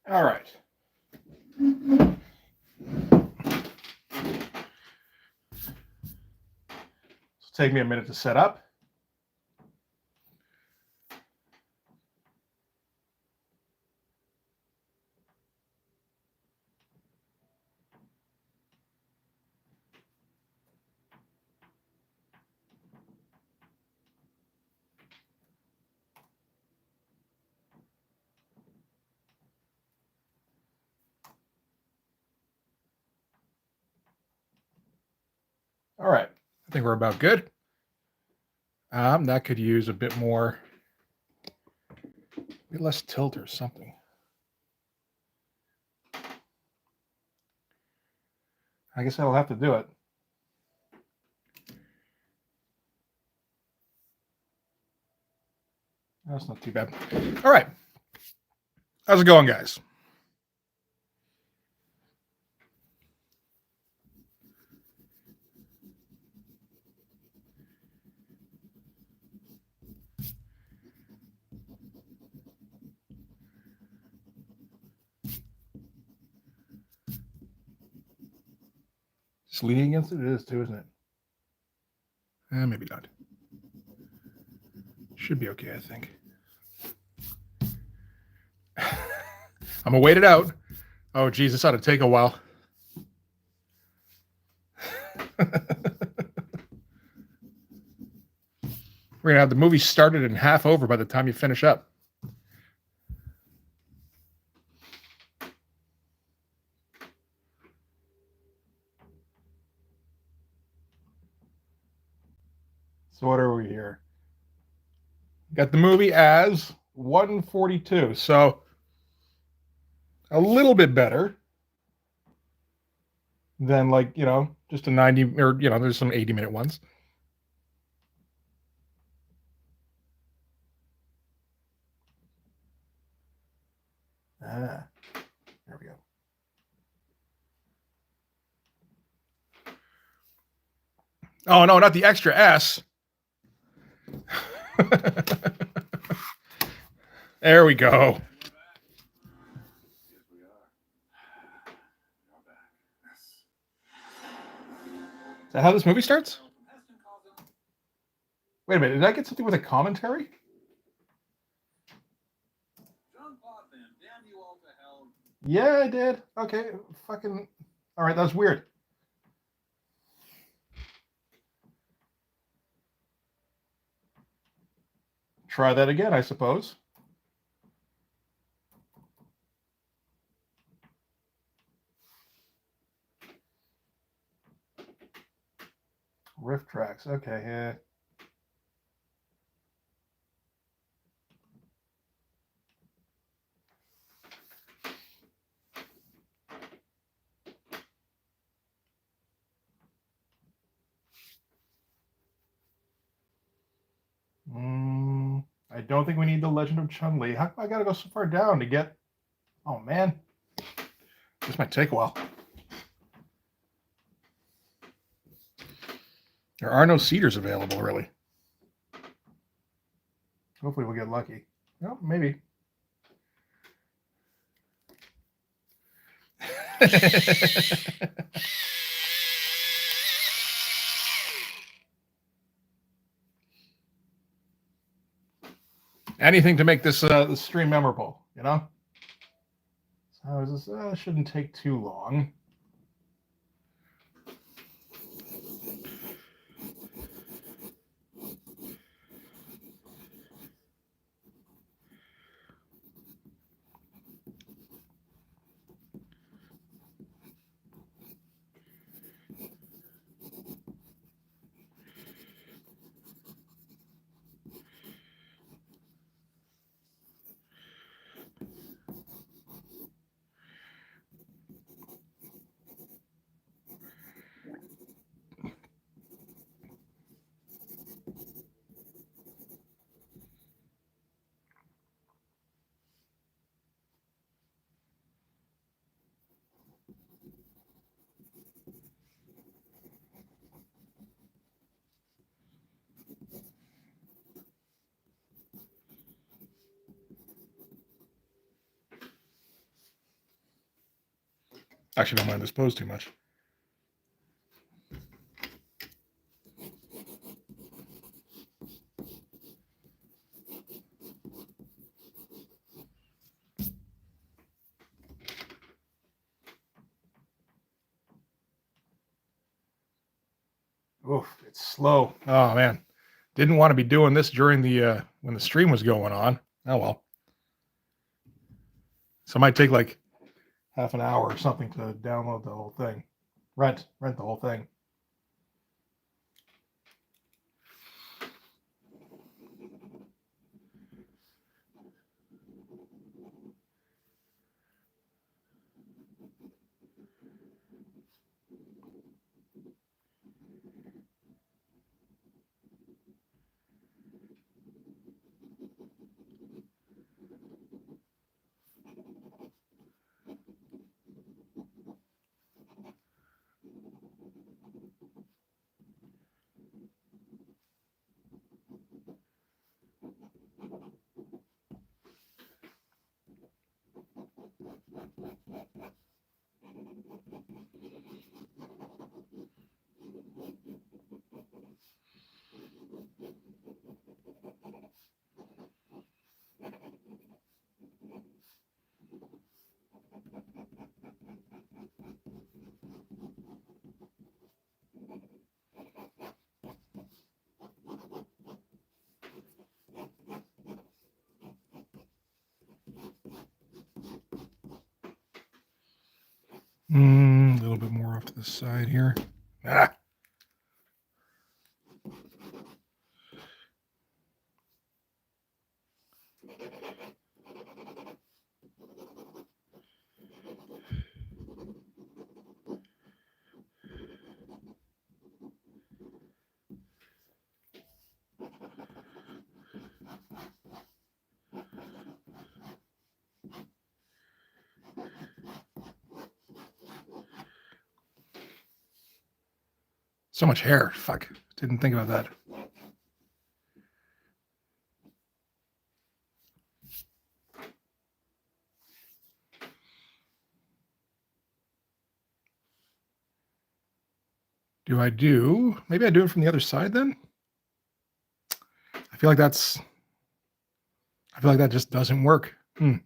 All right. It'll take me a minute to set up. All right. I think we're about good. That could use a bit more, maybe less tilt or something. I guess I'll have to do it. That's not too bad. All right. How's it going, guys? Just leaning against it? It is too, isn't it? Maybe not. Should be okay, I think. I'm gonna wait it out. Oh, geez, this ought to take a while. We're gonna have the movie started and half over by the time you finish up. So what are we here? Got the movie as 142. So a little bit better than, like, just a 90, or, there's some 80-minute ones. There we go. Oh, no, not the extra S. There we go. Is that how this movie starts? Wait a minute, did I get something with a commentary? Yeah, I did. Okay, fucking... All right, that was weird. Try that again, I suppose. Riff tracks. Okay, yeah. I don't think we need the Legend of Chun-Li. How come I gotta go so far down to get... Oh, man. This might take a while. There are no cedars available, really. Hopefully we'll get lucky. Well, maybe. Anything to make this stream memorable, So this shouldn't take too long. Actually, don't mind this pose too much. Oof, it's slow. Oh man, didn't want to be doing this during the when the stream was going on. Oh well. So it might take like half an hour or something to download the whole thing. Rent the whole thing. A little bit more off to the side here. Ah. So much hair. Fuck. Didn't think about that. Maybe I do it from the other side then? I feel like that just doesn't work. I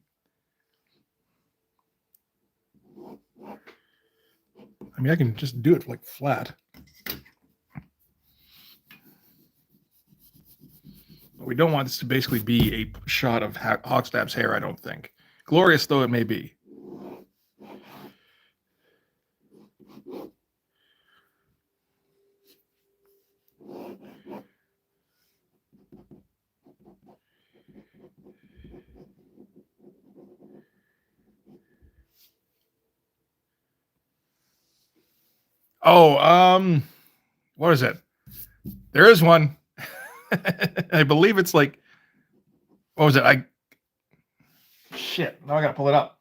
mean, I can just do it like flat. But we don't want this to basically be a shot of Hogstab's hair, I don't think. Glorious though it may be. Oh, what is it? There is one. I believe it's like, what was it? Shit. Now I gotta pull it up.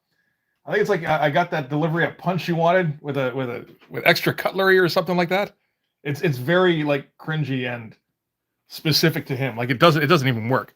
I think it's like I got that delivery at Punch you wanted with extra cutlery or something like that. It's very like cringy and specific to him. Like it doesn't even work.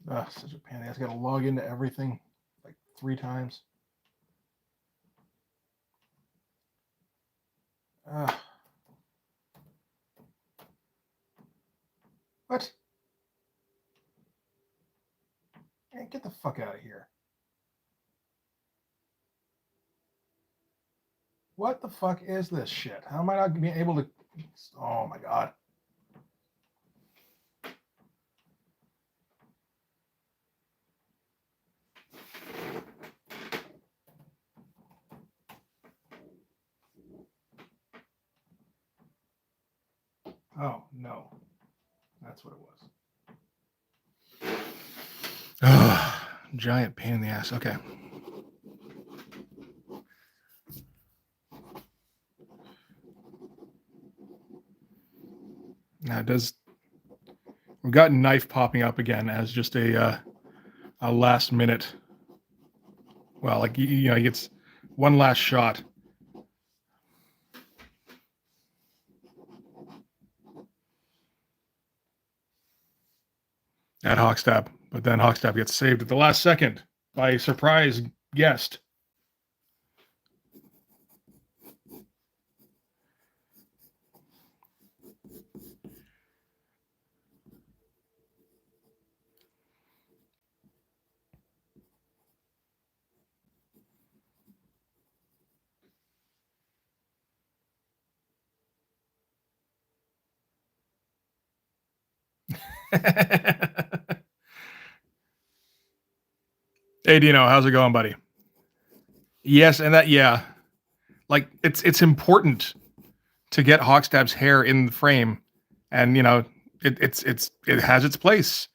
Ugh, such a pain. I just got to log into everything like 3 times. What? Hey, get the fuck out of here. What the fuck is this shit? How am I not being able to... Oh my god. Oh, no. That's what it was. Oh, giant pain in the ass. Okay. Now it does. We've got knife popping up again as just a last minute. Well, like you know, he gets one last shot. At Hawkstab, but then Hawkstab gets saved at the last second by a surprise guest. Hey, Dino, how's it going, buddy? Yes, and that like it's important to get Hawkstab's hair in the frame, and you know it has its place.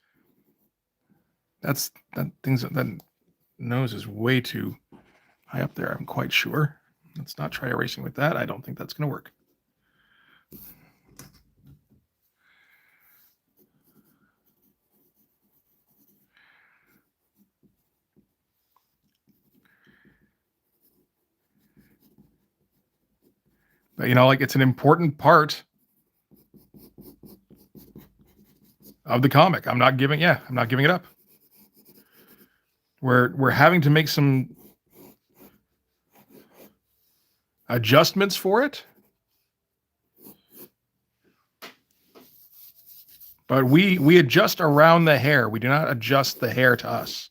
That nose is way too high up there. I'm quite sure. Let's not try erasing with that. I don't think that's going to work. But you know, like it's an important part of the comic. I'm not giving it up. We're having to make some adjustments for it. But we adjust around the hair. We do not adjust the hair to us.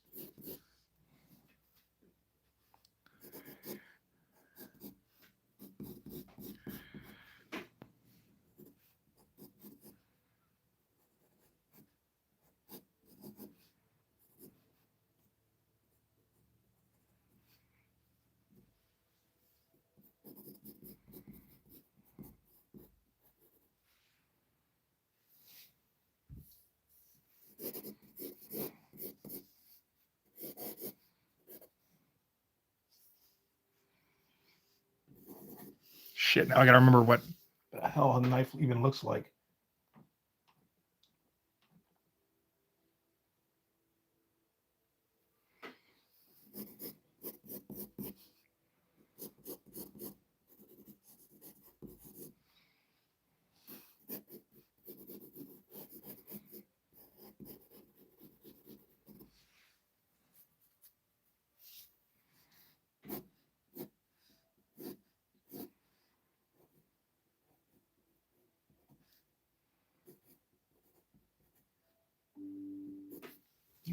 Shit, now I gotta remember what the hell a knife even looks like.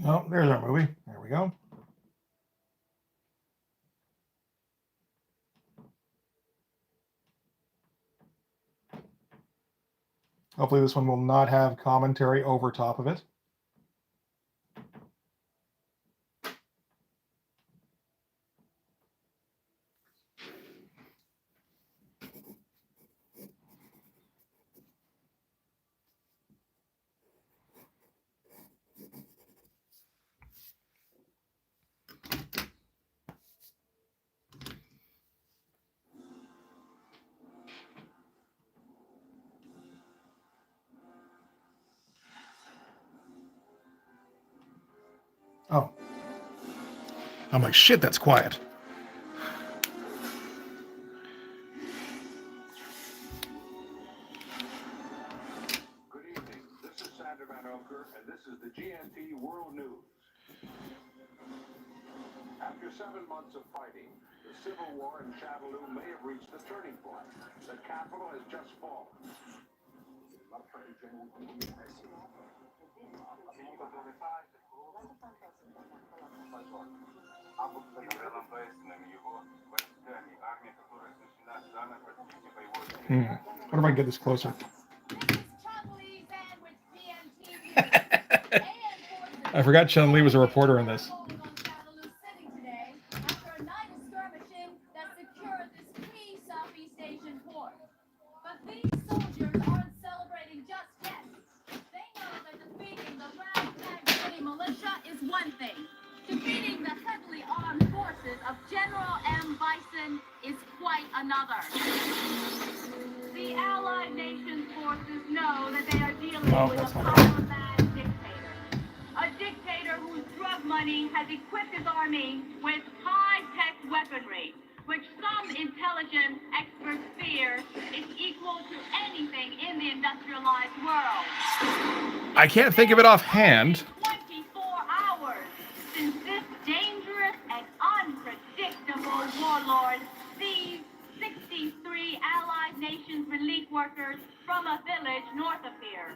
Oh, there's our movie. There we go. Hopefully this one will not have commentary over top of it. Oh. I'm like, shit, that's quiet. Good evening. This is Sandra Van Oker, and this is the GNT World News. After 7 months of fighting, the civil war in Shadaloo may have reached the turning point. The capital has just fallen. What if I get this closer? I forgot Chun-Li was a reporter in this. one thing. Defeating the heavily armed forces of General M. Bison is quite another. The Allied nations' forces know that they are dealing with a power-mad dictator. A dictator whose drug money has equipped his army with high-tech weaponry, which some intelligence experts fear is equal to anything in the industrialized world. I can't think of it offhand. 24 hours since this dangerous and unpredictable warlord seized 63 Allied nations relief workers from a village north of here.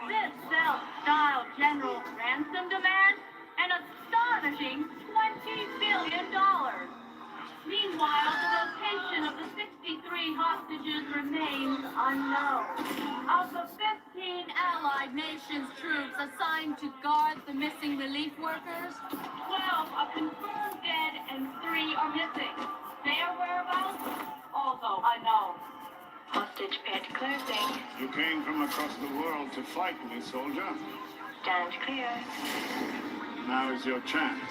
This self-styled general ransom demands an astonishing $20 billion. Meanwhile, the location of the 63 hostages remains unknown. Of the 15 Allied nations troops assigned to guard the missing relief workers, 12 are confirmed dead and 3 are missing. Their whereabouts also unknown. Hostage pit closing. You came from across the world to fight me, soldier. Stand clear. Now is your chance.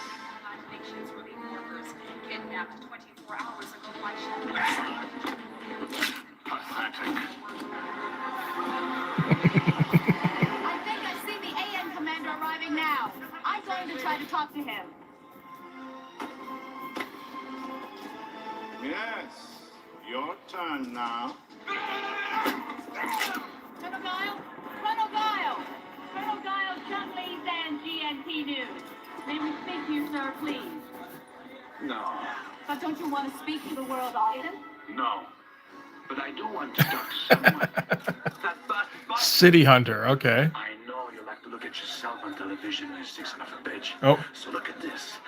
Nations relief workers kidnapped 24 hours ago by Shadow. Pathetic. I think I see the AN commander arriving now. I'm going to try to talk to him. Yes, your turn now. Colonel Guile? Colonel Guile! Colonel Guile, Chun-Li's and GNT News. May we speak to you, sir, please? No, But don't you want to speak to the world often? no. But I do want to talk to someone. That bastard. City Hunter. Okay. I know you like to look at yourself on television, you sick son of a bitch. Oh. So look at this.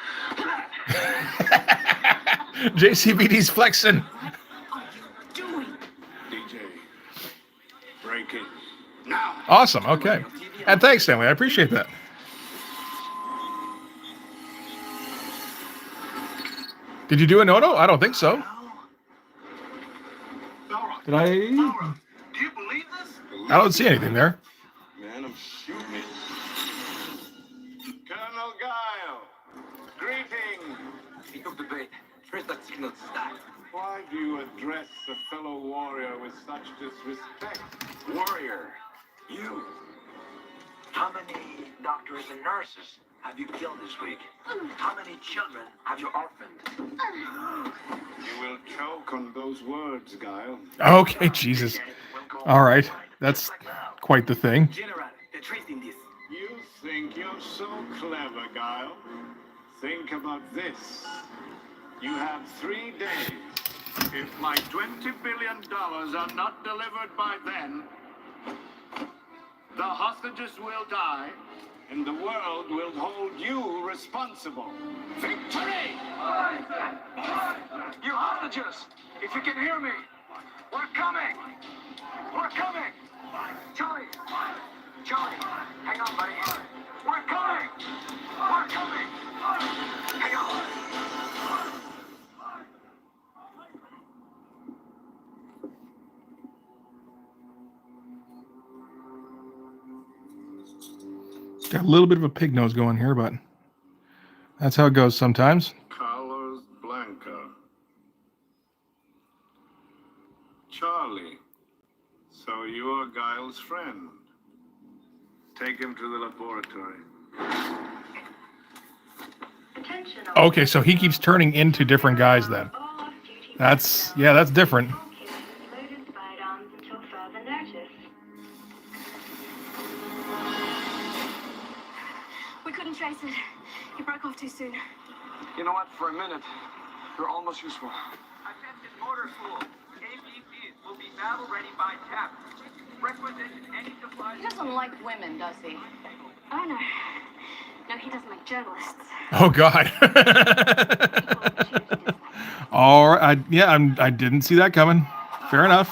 JCVD's flexing. What are you doing? DJ, break in. Now! Awesome. Okay. And thanks, Stanley. I appreciate that. Did you do a no-no? I don't think so. Did I? Do you believe this? I don't see anything there. Man, I'm shooting it. Colonel Guile, greeting. He took the bait. First that signal stack. Why do you address a fellow warrior with such disrespect? Warrior, you. How many doctors and nurses have you killed this week? How many children have you orphaned? You will choke on those words, Guile. Okay, Jesus. All right. That's quite the thing. General, they're tracing this. You think you're so clever, Guile. Think about this. You have 3 days. If my $20 billion are not delivered by then, the hostages will die, and the world will hold you responsible. Victory! You hostages, if you can hear me, we're coming. We're coming. Charlie, Charlie, hang on, buddy. We're coming. We're coming. Hang on. Got a little bit of a pig nose going here, but that's how it goes sometimes. Carlos Blanca. Charlie, so you're Giles' friend. Take him to the laboratory. Attention. Okay, so he keeps turning into different guys then. That's different. Loaded firearms until further notice. We couldn't trace it. He broke off too soon. You know what? For a minute, you're almost useful. Attention motor school. APCs will be battle ready by tap. Requisition any supplies. He doesn't like women, does he? Oh no. No, he doesn't like journalists. Oh God. All right. I didn't see that coming. Fair enough.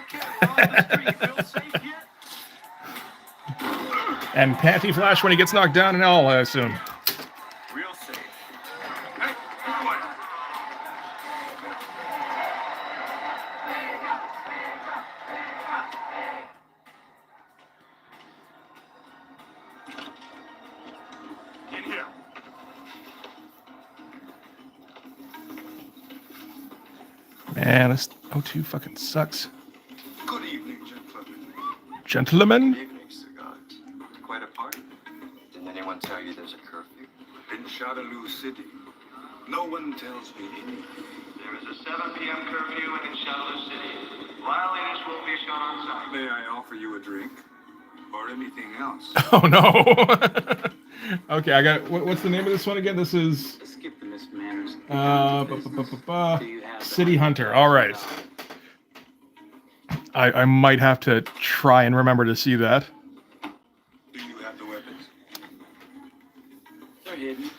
Okay, we're on the street. Feel safe yet? And panty flash when he gets knocked down and all, I assume. Real safe. Hey, boy. In here. Man, this O2 fucking sucks. Good evening, gentlemen. Gentlemen? Evening, cigars. Quite a party. Didn't anyone tell you there's a curfew? In Shadaloo City. No one tells me anything. There is a 7 p.m. curfew in Shadaloo City. Violators will be shown on site. May I offer you a drink? Or anything else? Oh no. Okay, I got. What's the name of this one again? This is. Skip the mismanners. City Hunter. All right. I might have to try and remember to see that. Do you have the weapons? They're hidden.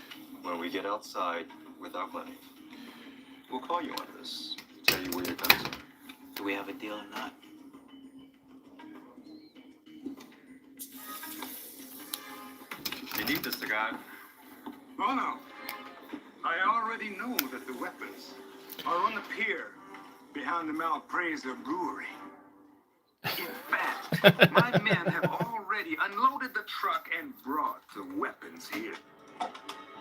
When we get outside with our money, we'll call you on this. Tell you where your guns are. Do we have a deal or not? You need the cigar? Oh no. I already know that the weapons are on the pier behind the Malpresa brewery. In fact, my men have already unloaded the truck and brought the weapons here.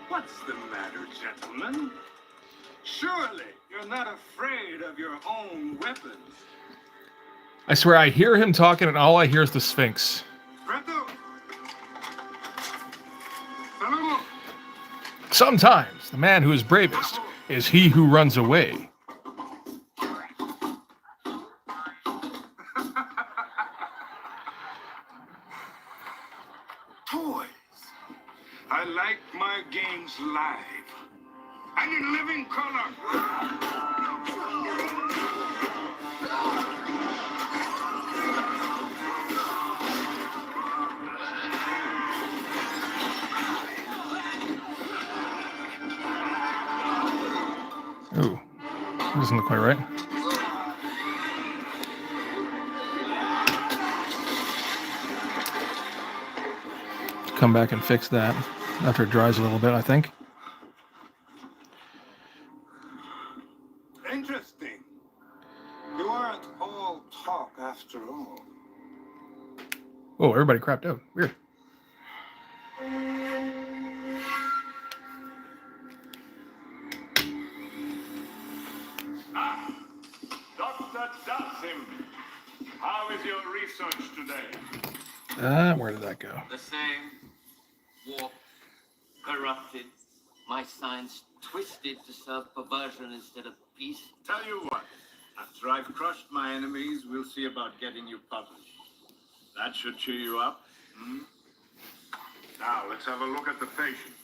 What's the matter, gentlemen? Surely you're not afraid of your own weapons. I swear I hear him talking and all I hear is the Sphinx. Reto! Saludo! Sometimes the man who is bravest is he who runs away. Toys. I like my games live. And in living color. Ooh, doesn't look quite right. Come back and fix that after it dries a little bit, I think. Interesting. You aren't all talk after all. Oh, everybody crapped out. Weird. Dr. Dustin, how is your research today? Where did that go? The same. Warped, corrupted, my science twisted to serve perversion instead of peace. Tell you what, after I've crushed my enemies, we'll see about getting you published. That should cheer you up. Hmm? Now, let's have a look at the patient.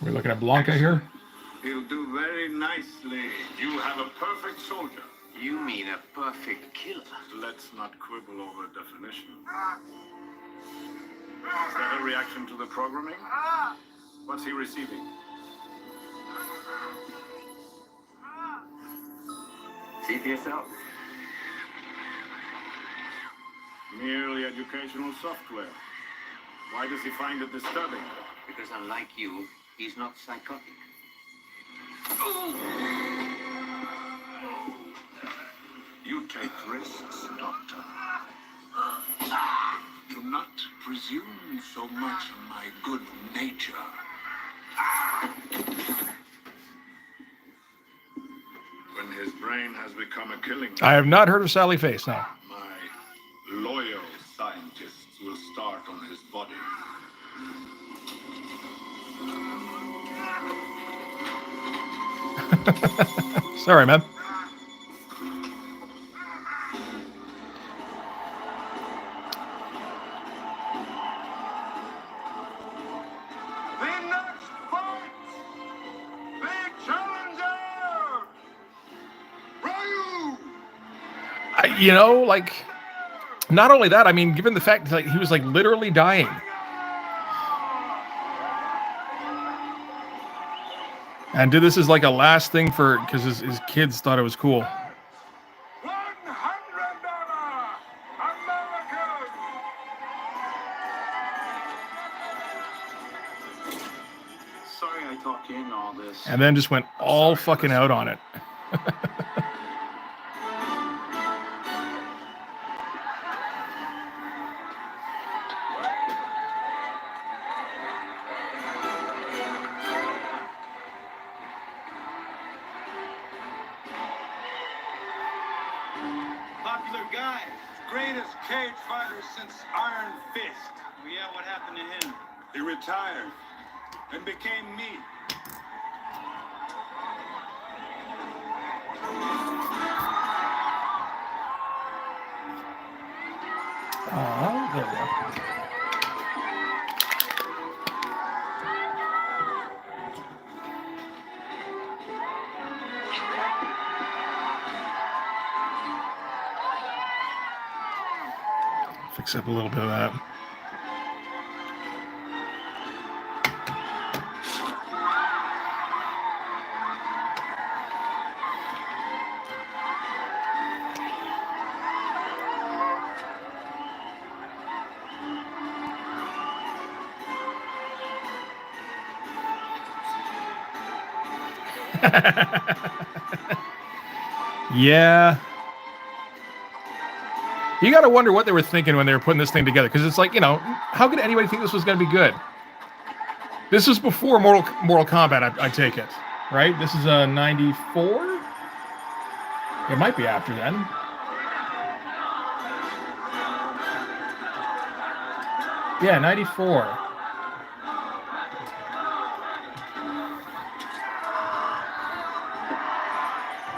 We're looking at Blanca here. He'll do very nicely. You have a perfect soldier. You mean a perfect killer? Let's not quibble over definition. Is that a reaction to the programming? What's he receiving? See for yourself. Merely educational software. Why does he find it disturbing? Because unlike you, he's not psychotic. You take risks, Doctor. Do not presume so much on my good nature. When his brain has become a killing I have not heard of Sally Face now. my loyal scientists will start on his body. Sorry, man. The next fight! The challenger! Ryu! You know, like, Not only that, I mean, given the fact that like, he was like literally dying. And did this as like a last thing for, because his kids thought it was cool. $100 American. Sorry I talked you in all this. And then just went all fucking out on it. Popular guy. Greatest cage fighter since Iron Fist. Well, yeah, what happened to him? He retired and became me. Oh, there we go. Fix up a little bit of that. Yeah. You got to wonder what they were thinking when they were putting this thing together. Because it's like, you know, how could anybody think this was going to be good? This was before Mortal Kombat, I take it. Right? This is 94? It might be after then. Yeah, 94.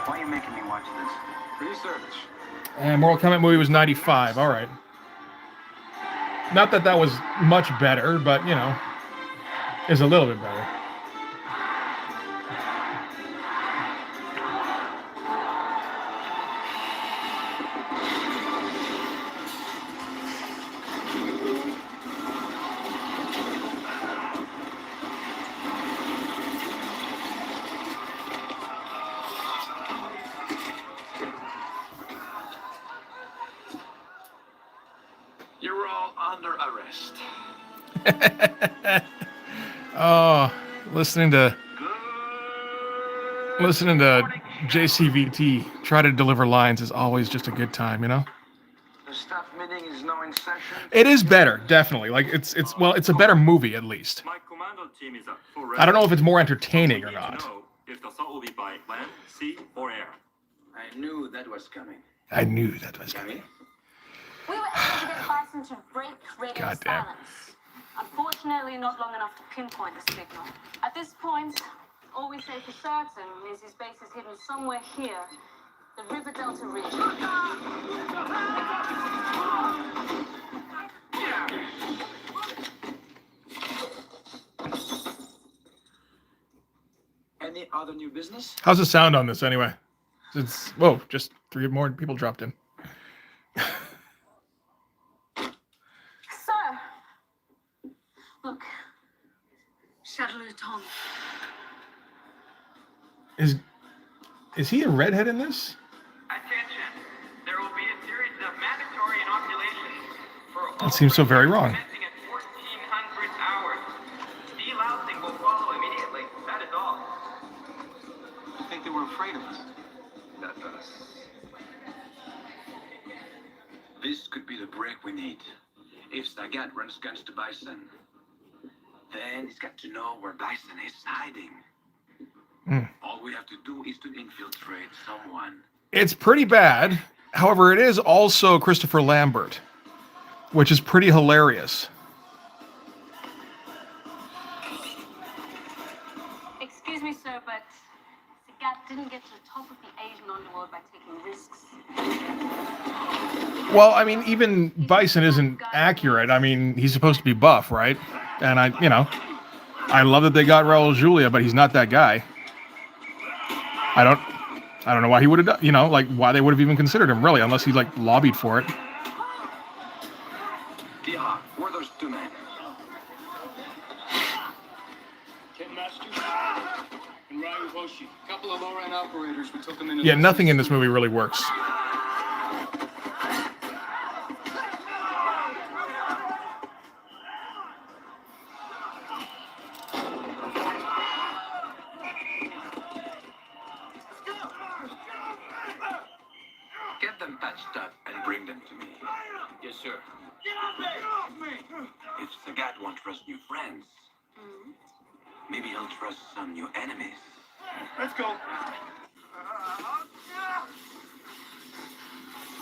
Why are you making me watch this? Research. And Mortal Kombat movie was 95. All right. Not that that was much better, but, you know, is a little bit better. You're all under arrest. Oh, listening to JCVT try to deliver lines is always just a good time, you know? The staff meeting is now in session. It is better, definitely. Like it's a better movie at least. My commando team is up for I don't know if it's more entertaining or not. If the assault will be by land, sea, or air. I knew that was coming. I knew that was coming. We were able to get Bison to break radio Goddamn. silence. Unfortunately, not long enough to pinpoint the signal. At this point, all we say for certain is his base is hidden somewhere here, the River Delta region. Any other new business? How's the sound on this anyway? It's whoa, just 3 more people dropped in. Sir! Look. Shadow Tom. Is he a redhead in this? Attention. There will be a series of mandatory inoculations for all That seems so very wrong. commencing at 1400 hours. Delousing will follow immediately. That is all. I think they were afraid of us. Not us. This could be the break we need. If Sagat runs guns to Bison, then he's got to know where Bison is hiding. All we have to do is to infiltrate someone. It's pretty bad. However, it is also Christopher Lambert, which is pretty hilarious. Excuse me, sir, but Sagat didn't get to the top of the Asian underworld by taking risks. Well, I mean, even Bison isn't accurate. I mean, he's supposed to be buff, right? And I love that they got Raul Julia, but he's not that guy. I don't know why he would have done, like why they would have even considered him really, unless he like lobbied for it. Were those two men? Ken Masters and Ryu Hoshi. A couple of low-rent operators. We took them into Yeah, nothing in this movie really works. Get them patched up and bring them to me. Yes, sir. If Sagat won't trust new friends, maybe he'll trust some new enemies. Let's go.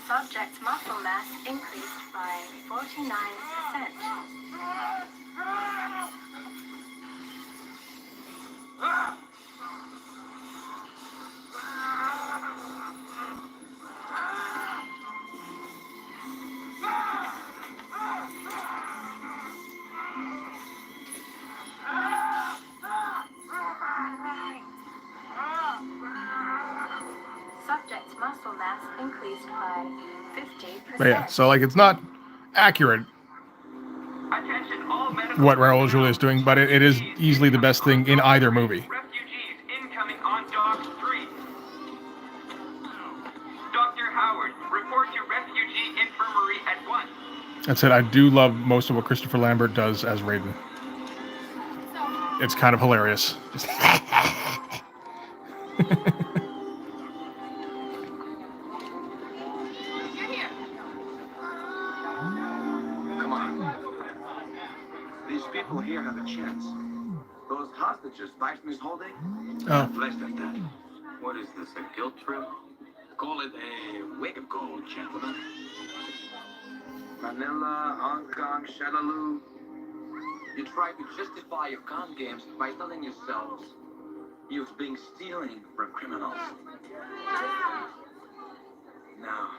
Subject muscle mass increased by 49%. Subject's muscle mass increased by 50%. But yeah, so like it's not accurate Attention, all medical what Raul Julia is doing, but it is easily the best thing in either movie. Refugees incoming on Dock 3. Dr. Howard, report to refugee infirmary at once. That said, I do love most of what Christopher Lambert does as Raiden. It's kind of hilarious. Just Come on. These people here have a chance. Those hostages Bison is holding? Oh. Less than that. What is this, a guilt trip? Call it a wake-up call, gentlemen. Manila, Hong Kong, Shadaloo. You try to justify your con games by telling yourselves you've been stealing from criminals. Now,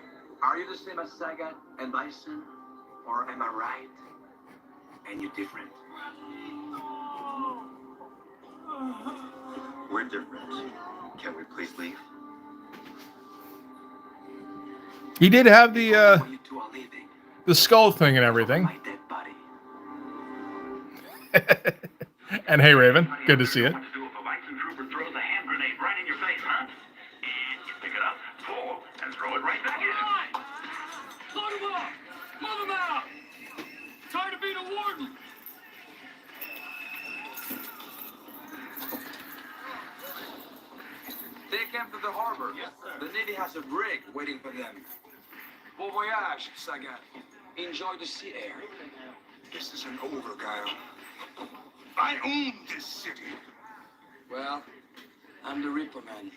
are you the same as Sagat and Bison? Or am I right? And you're different. We're different. Can we please leave? He did have the You two are leaving. the skull thing and everything. My dead body. And hey, Raven, good to see it. What to do if a Viking trooper throws a hand grenade right in your face, huh? And you pick it up, pull, and throw it right back in. Load him up! Move him out! Tired of being a warden! Take them to the harbor. Yes, sir. The Navy has a brig waiting for them. Bon voyage, Sagat. Enjoy the sea air. This isn't over, Guile. I own this city. Well, I'm the Reaper Man.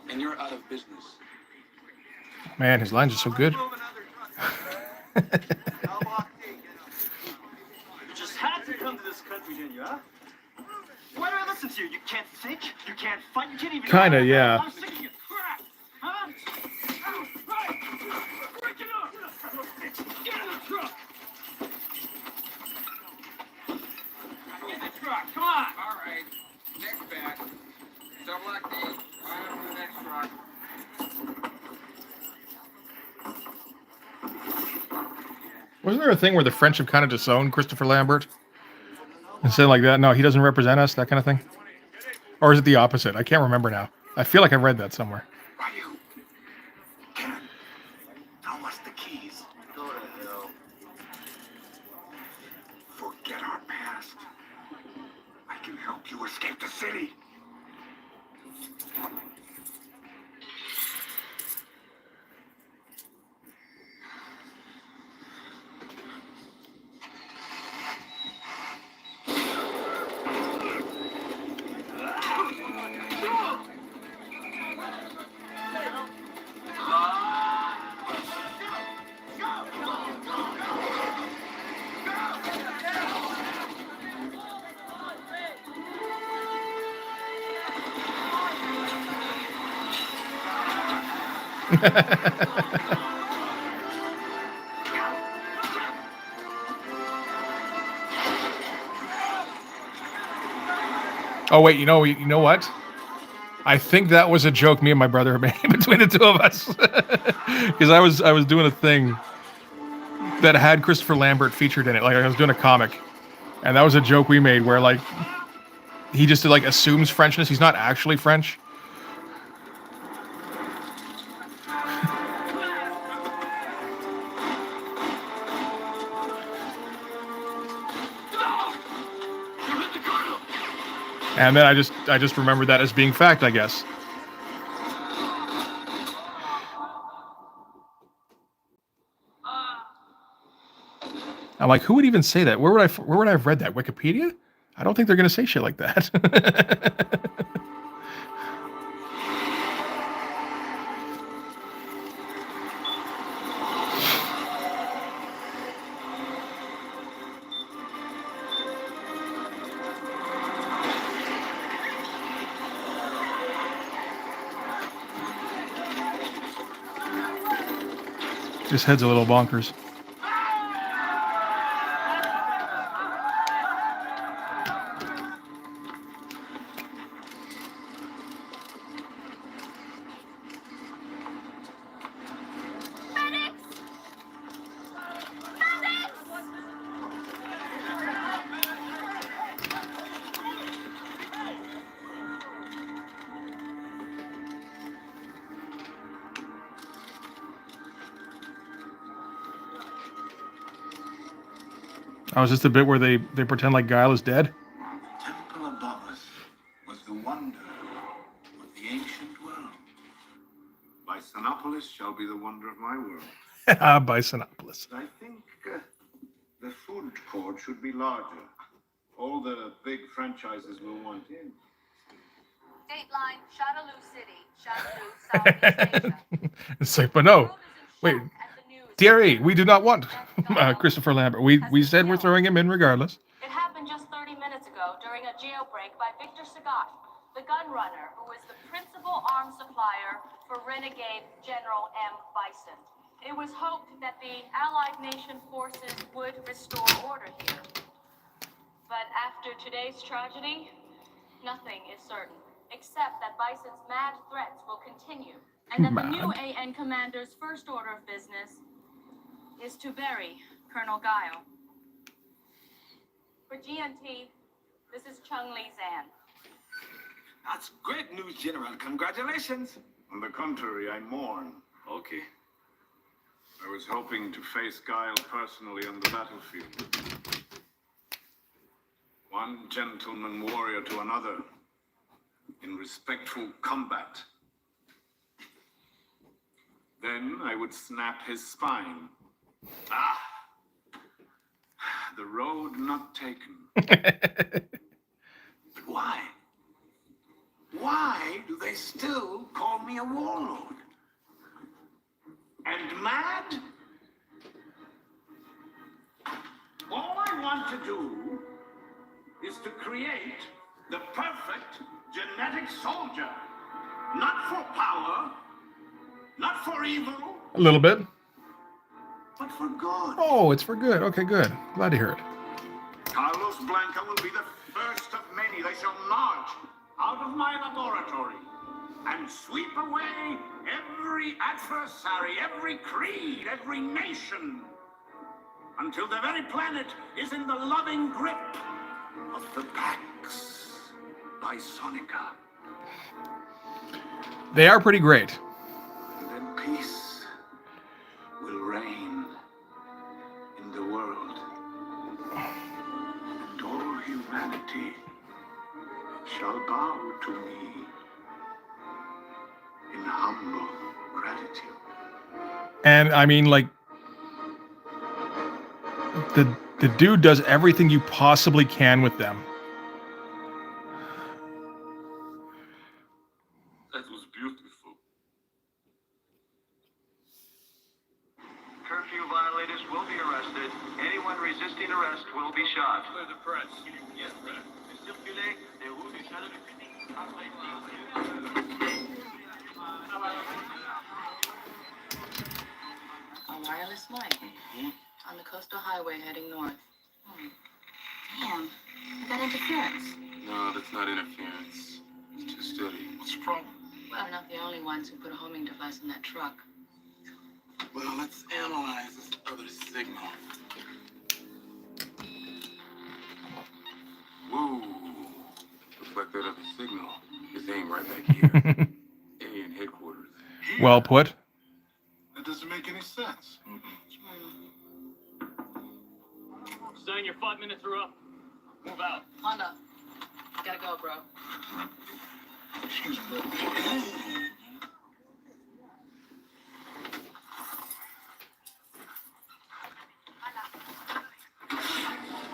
And you're out of business. Man, his lines are so good. You just had to come to this country, didn't you, huh? Why do I listen to you? You can't think, you can't fight, you can't even... Kinda, yeah. I'm sick of your crap, huh? Right! Break it up! Get in the truck! Get in the truck, come on! All right. Next batch. Double like these. Line up for the next truck. Wasn't there a thing where the French have kind of disowned Christopher Lambert? And said like that, no, he doesn't represent us, that kind of thing? Or is it the opposite? I can't remember now. I feel like I read that somewhere. Ryu. Ken. Tell us the keys. Go to hell. Forget our past. I can help you escape the city. Oh wait, you know what? I think that was a joke me and my brother made between the two of us. Because I was doing a thing that had Christopher Lambert featured in it. Like I was doing a comic, and that was a joke we made where like he just like assumes Frenchness. He's not actually French. And then I just remembered that as being fact, I guess. I'm like, who would even say that? Where would I have read that? Wikipedia? I don't think they're going to say shit like that. His head's a little bonkers. Oh, is this the bit where they pretend like Guile is dead? The temple above us was the wonder of the ancient world. Bisonopolis shall be the wonder of my world. Bisonopolis. I think the food court should be larger. All the big franchises will want in. Dateline, Shadaloo City, Shadaloo, Southeast Asia. It's like, but no. Wait. Thierry, we do not want Christopher Lambert. We said we're throwing him in regardless. It happened just 30 minutes ago during a jailbreak by Victor Sagat, the gun runner who is the principal arms supplier for renegade General M. Bison. It was hoped that the Allied nation forces would restore order here. But after today's tragedy, nothing is certain, except that Bison's mad threats will continue, and that the new AN commander's first order of business is to bury Colonel Guile. For GNT, this is Chung Lee Zan. That's great news, General. Congratulations. On the contrary, I mourn. Okay. I was hoping to face Guile personally on the battlefield. One gentleman warrior to another, in respectful combat. Then I would snap his spine. Ah! The road not taken. But why? Why do they still call me a warlord? And mad? All I want to do is to create the perfect genetic soldier. Not for power, not for evil, A little bit. but for good. Oh, it's for good. Okay, good. Glad to hear it. Carlos Blanca will be the first of many. They shall march out of my laboratory and sweep away every adversary, every creed, every nation, until the very planet is in the loving grip of the Pax Bisonica. They are pretty great. And then peace will reign in the world. And all humanity shall bow to me in humble gratitude. And I mean, like, the dude does everything you possibly can with them. That was beautiful. Curfew violators will be arrested. Anyone resisting arrest will be shot. Clear the press. Yes, sir. Circulez les routes du Château du Public. A wireless light on the coastal highway heading north. Damn, we got interference. No, that's not interference. It's too steady. What's the problem? Well, we're not the only ones who put a homing device in that truck. Well, let's analyze this other signal. Whoa. Looks like that other signal is aimed right back here. Alien headquarters. Here? Well put. That doesn't make any sense. Saying your 5 minutes are up. Move out. Honda, gotta go, bro. Excuse me.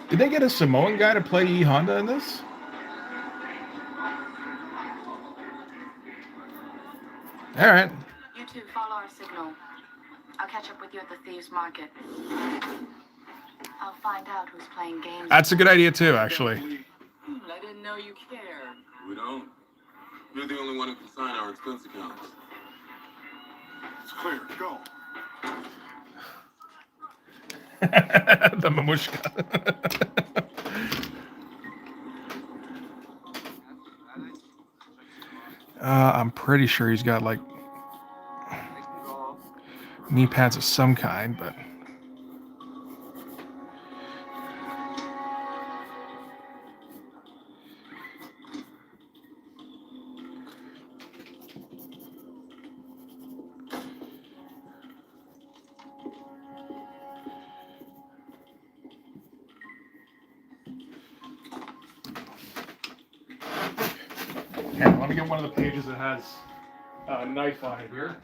Did they get a Samoan guy to play E Honda in this? All right. You two follow our signal. I'll catch up with you at the Thieves' Market. I'll find out who's playing games. That's a good idea too, actually. I didn't know you cared. We don't. You're the only one who can sign our expense accounts. It's clear. Go. The mamushka. I'm pretty sure he's got like knee pads of some kind, but here, let me get one of the pages that has a knife on it here.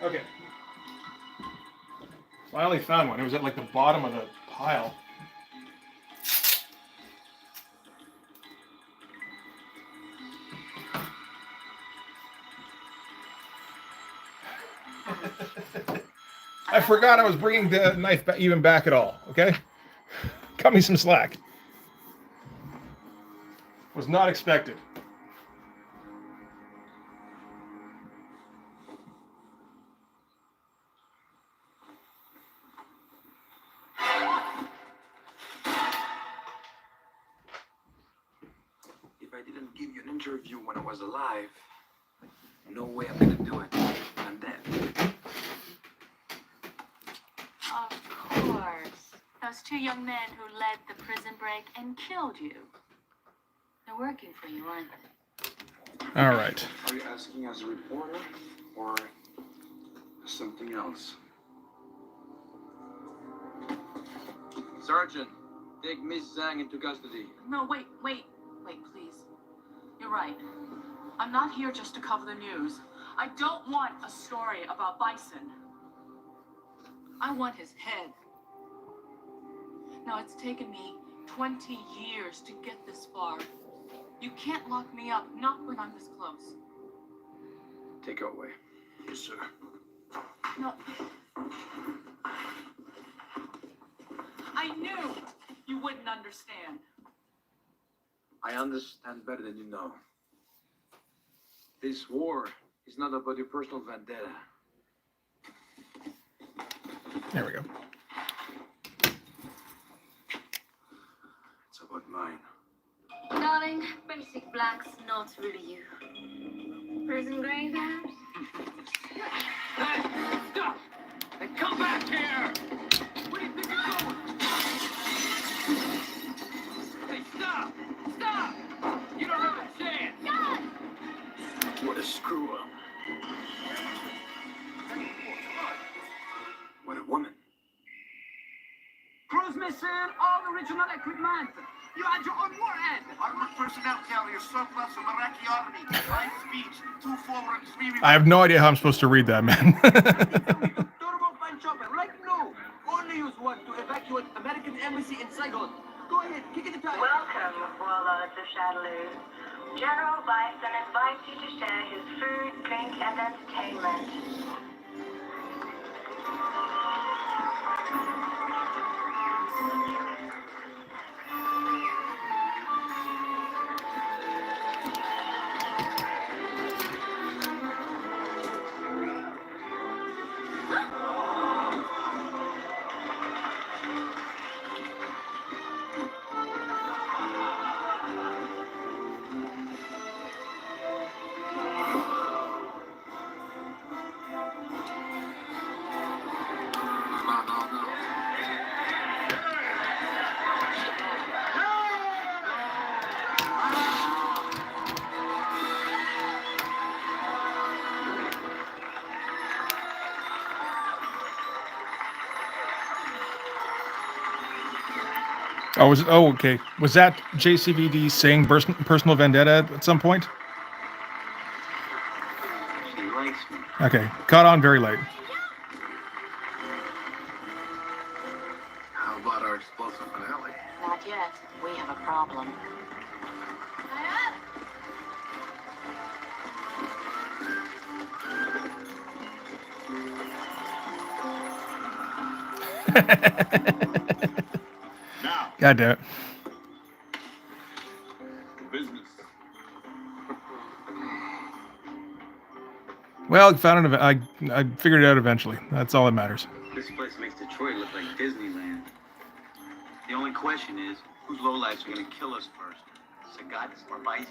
Okay. Finally found one. It was at like the bottom of the pile. I forgot I was bringing the knife even back at all. Okay, cut me some slack. Was not expected. If I didn't give you an interview when I was alive, no way I'm gonna do it. I'm dead. Of course. Those two young men who led the prison break and killed you. They're working for you, aren't they? All right. Are you asking as a reporter or as something else? Sergeant, take Miss Zhang into custody. No, wait, please. You're right. I'm not here just to cover the news. I don't want a story about Bison. I want his head. Now, it's taken me 20 years to get this far. You can't lock me up, not when I'm this close. Take her away. Yes, sir. No. I knew you wouldn't understand. I understand better than you know. This war is not about your personal vendetta. There we go. It's about mine. Darling, basic black's not really you. Prison graveyards? Hey, stop! And come back here! Where do you think you're going? Hey, stop! Stop! You don't have a chance! John! What a screw up. What a woman. Crew's missing all original equipment. You had your own warhead. Armored personnel carrier surplus from Iraqi army. 5 speeds, 2 forward, 3 reverse. I have no idea how I'm supposed to read that, man. Turbofan chopper, right now. Only use one to evacuate American embassy in Saigon. Go ahead, kick it the tire. Welcome, warlords of Shadaloo. General Bison invites you to share his food, drink, and entertainment. Oh, okay. Was that JCVD saying personal vendetta at some point? She likes me. Okay, caught on very late. How about our explosive finale? Not yet. We have a problem. Now, God damn it. business. Well, I figured it out eventually. That's all that matters. This place makes Detroit look like Disneyland. The only question is, whose lowlifes are gonna kill us first? Sagats or Bison?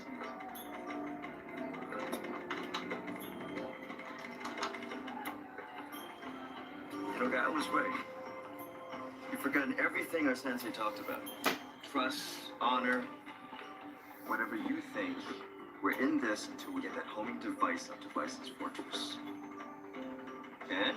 You know, guy, I was right. You've forgotten everything our sensei talked about. Trust, honor, whatever you think. We're in this until we get that homing device up to Bison's fortress. And?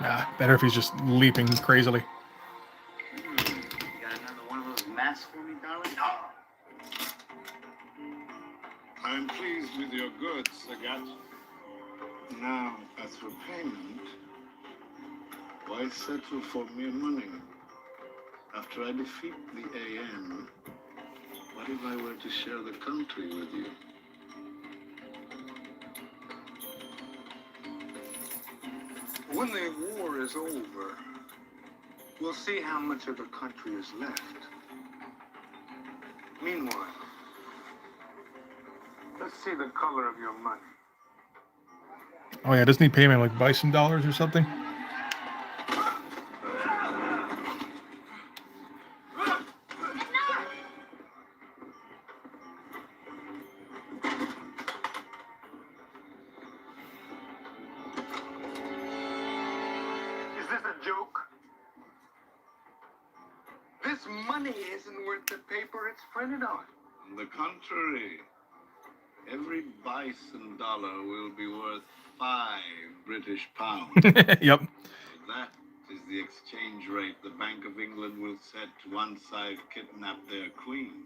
Nah, better if he's just leaping crazily. You got another one of those masks for me, darling? I'm pleased with your goods, Sagat. Now, as for payment, why settle for mere money? After I defeat the AM, what if I were to share the country with you? When the war is over, we'll see how much of the country is left. Meanwhile, let's see the color of your money. Oh yeah, doesn't he pay me like bison dollars or something? Is this a joke? This money isn't worth the paper it's printed on. On the contrary, every bison dollar will be worth 5 British pounds. Yep. That is the exchange rate the Bank of England will set once I've kidnapped their queen.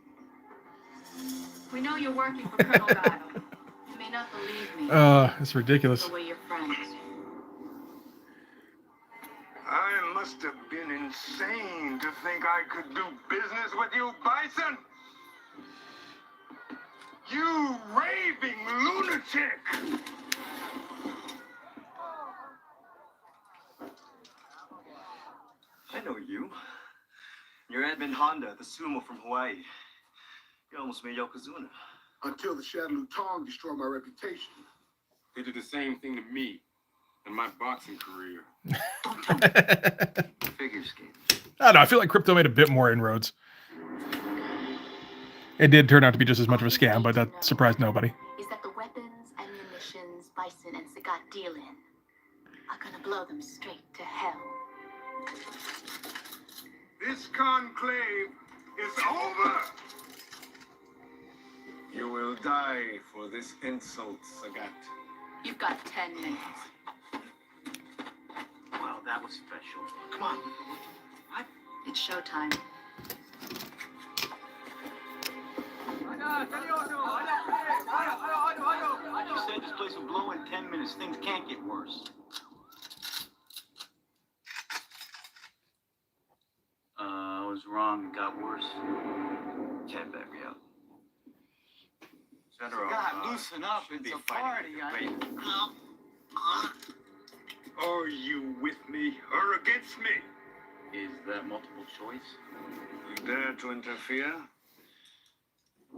We know you're working for Colonel Guile. You may not believe me. It's ridiculous. The way you're friends. I must have been insane to think I could do business with you, Bison. You raving lunatic! I know you. You're Edmund Honda, the sumo from Hawaii. You almost made Yokozuna. Until the Shadaloo Tong destroyed my reputation. They did the same thing to me in my boxing career. Figure skating. I don't know. I feel like Crypto made a bit more inroads. It did turn out to be just as much of a scam, but that surprised nobody. Is that the weapons and munitions Bison and Sagat deal in are gonna blow them straight to hell. This conclave is over! You will die for this insult, Sagat. You've got 10 minutes. Well, that was special. Come on. What? It's showtime. You said this place will blow in 10 minutes. Things can't get worse. I was wrong. It got worse. Can't back me up. General, God, loosen up. It's a party. Are you with me or against me? Is that multiple choice? You dare to interfere?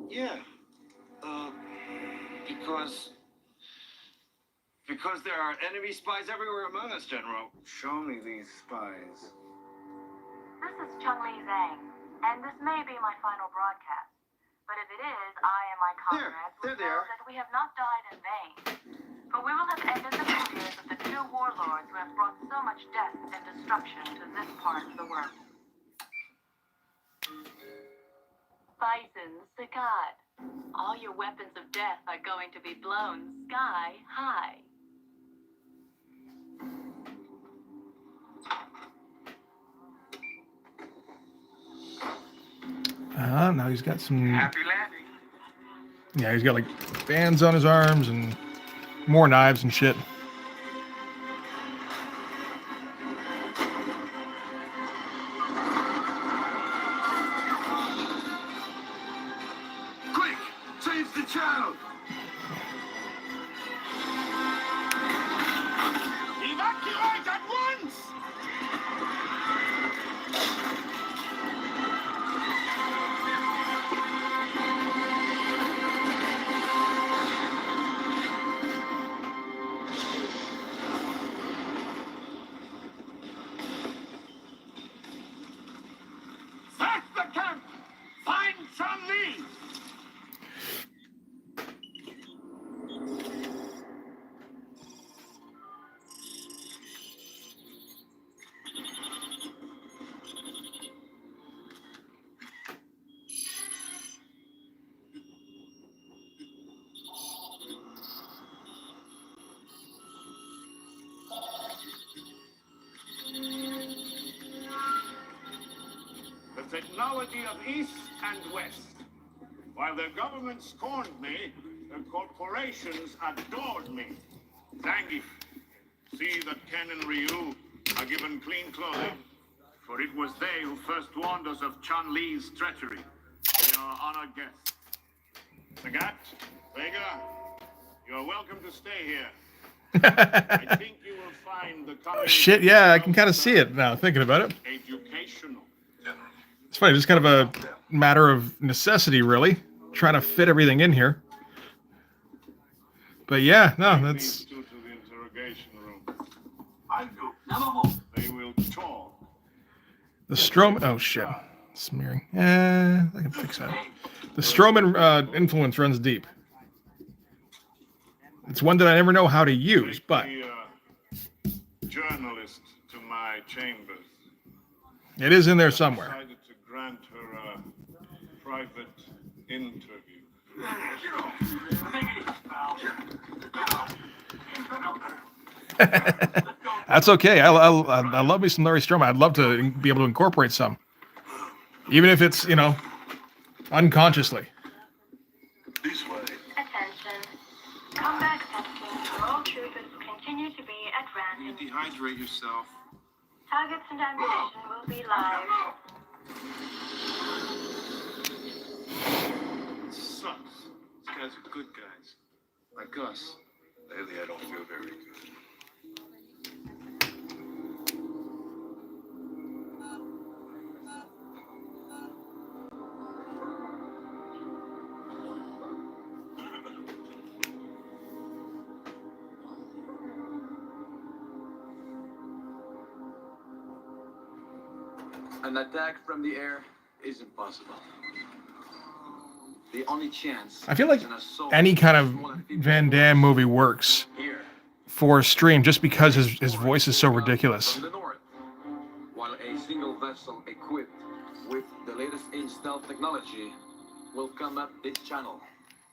Yeah. Because there are enemy spies everywhere among us, General. Show me these spies. This is Chung-Li Zhang, and this may be my final broadcast. But if it is, I and my comrades will know that we have not died in vain. For we will have ended the careers of the two warlords who have brought so much death and destruction to this part of the world. Bison, Sagat, all your weapons of death are going to be blown sky high. Now he's got some. Happy landing. Yeah, he's got like bands on his arms and more knives and shit. Quick! Change the channel! Evacuate at once! Search the camp! Find Chung-Li! The technology of East and West. While the government scorned me, the corporations adored me. Zangief, see that Ken and Ryu are given clean clothing, for it was they who first warned us of Chun-Li's treachery. They are honored guests. Sagat, Vega, you are welcome to stay here. I think you will find the Shit, yeah, I can kind of see it now, thinking about it. educational. It's funny, just kind of a matter of necessity, really, trying to fit everything in here. But yeah, no, that's. These two to the interrogation room. I do. They will talk. The Strom. Oh shit, smearing. I can fix that. The Stroman influence runs deep. It's one that I never know how to use, but The journalist to my chambers. it is in there somewhere. Decided to grant her a private interview. That's okay. I love me some Larry Stroman. I'd love to be able to incorporate some, even if it's unconsciously. This way. Attention. Combat testing for all troopers continue to be at random. Dehydrate yourself. Targets and ammunition will be live. Sucks. These guys are good guys. Like us. Lately, I don't feel very good. An attack from the air is impossible. The only chance I feel like is an assault any kind of on amphibious Van Damme force. movie works Here, for stream just because his voice is so ridiculous. from the north, while a single vessel equipped with the latest in stealth technology will come up this channel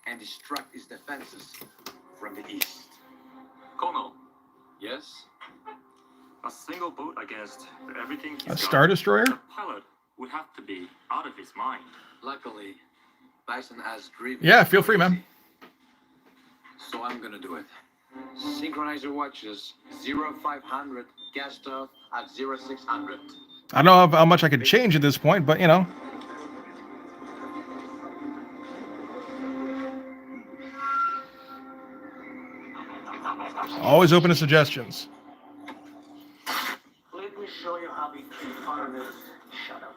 and distract its defenses from the east. Colonel, Yes? a single boat against everything he's A got. Star Destroyer? The pilot would have to be out of his mind. Luckily, Bison has grieved. Yeah, feel free, man. So I'm gonna do it. Synchronize your watches. 0500, cast off at 0600. I don't know how much I could change at this point, but you know. Always open to suggestions. Let me show you how we keep foreigners shut up.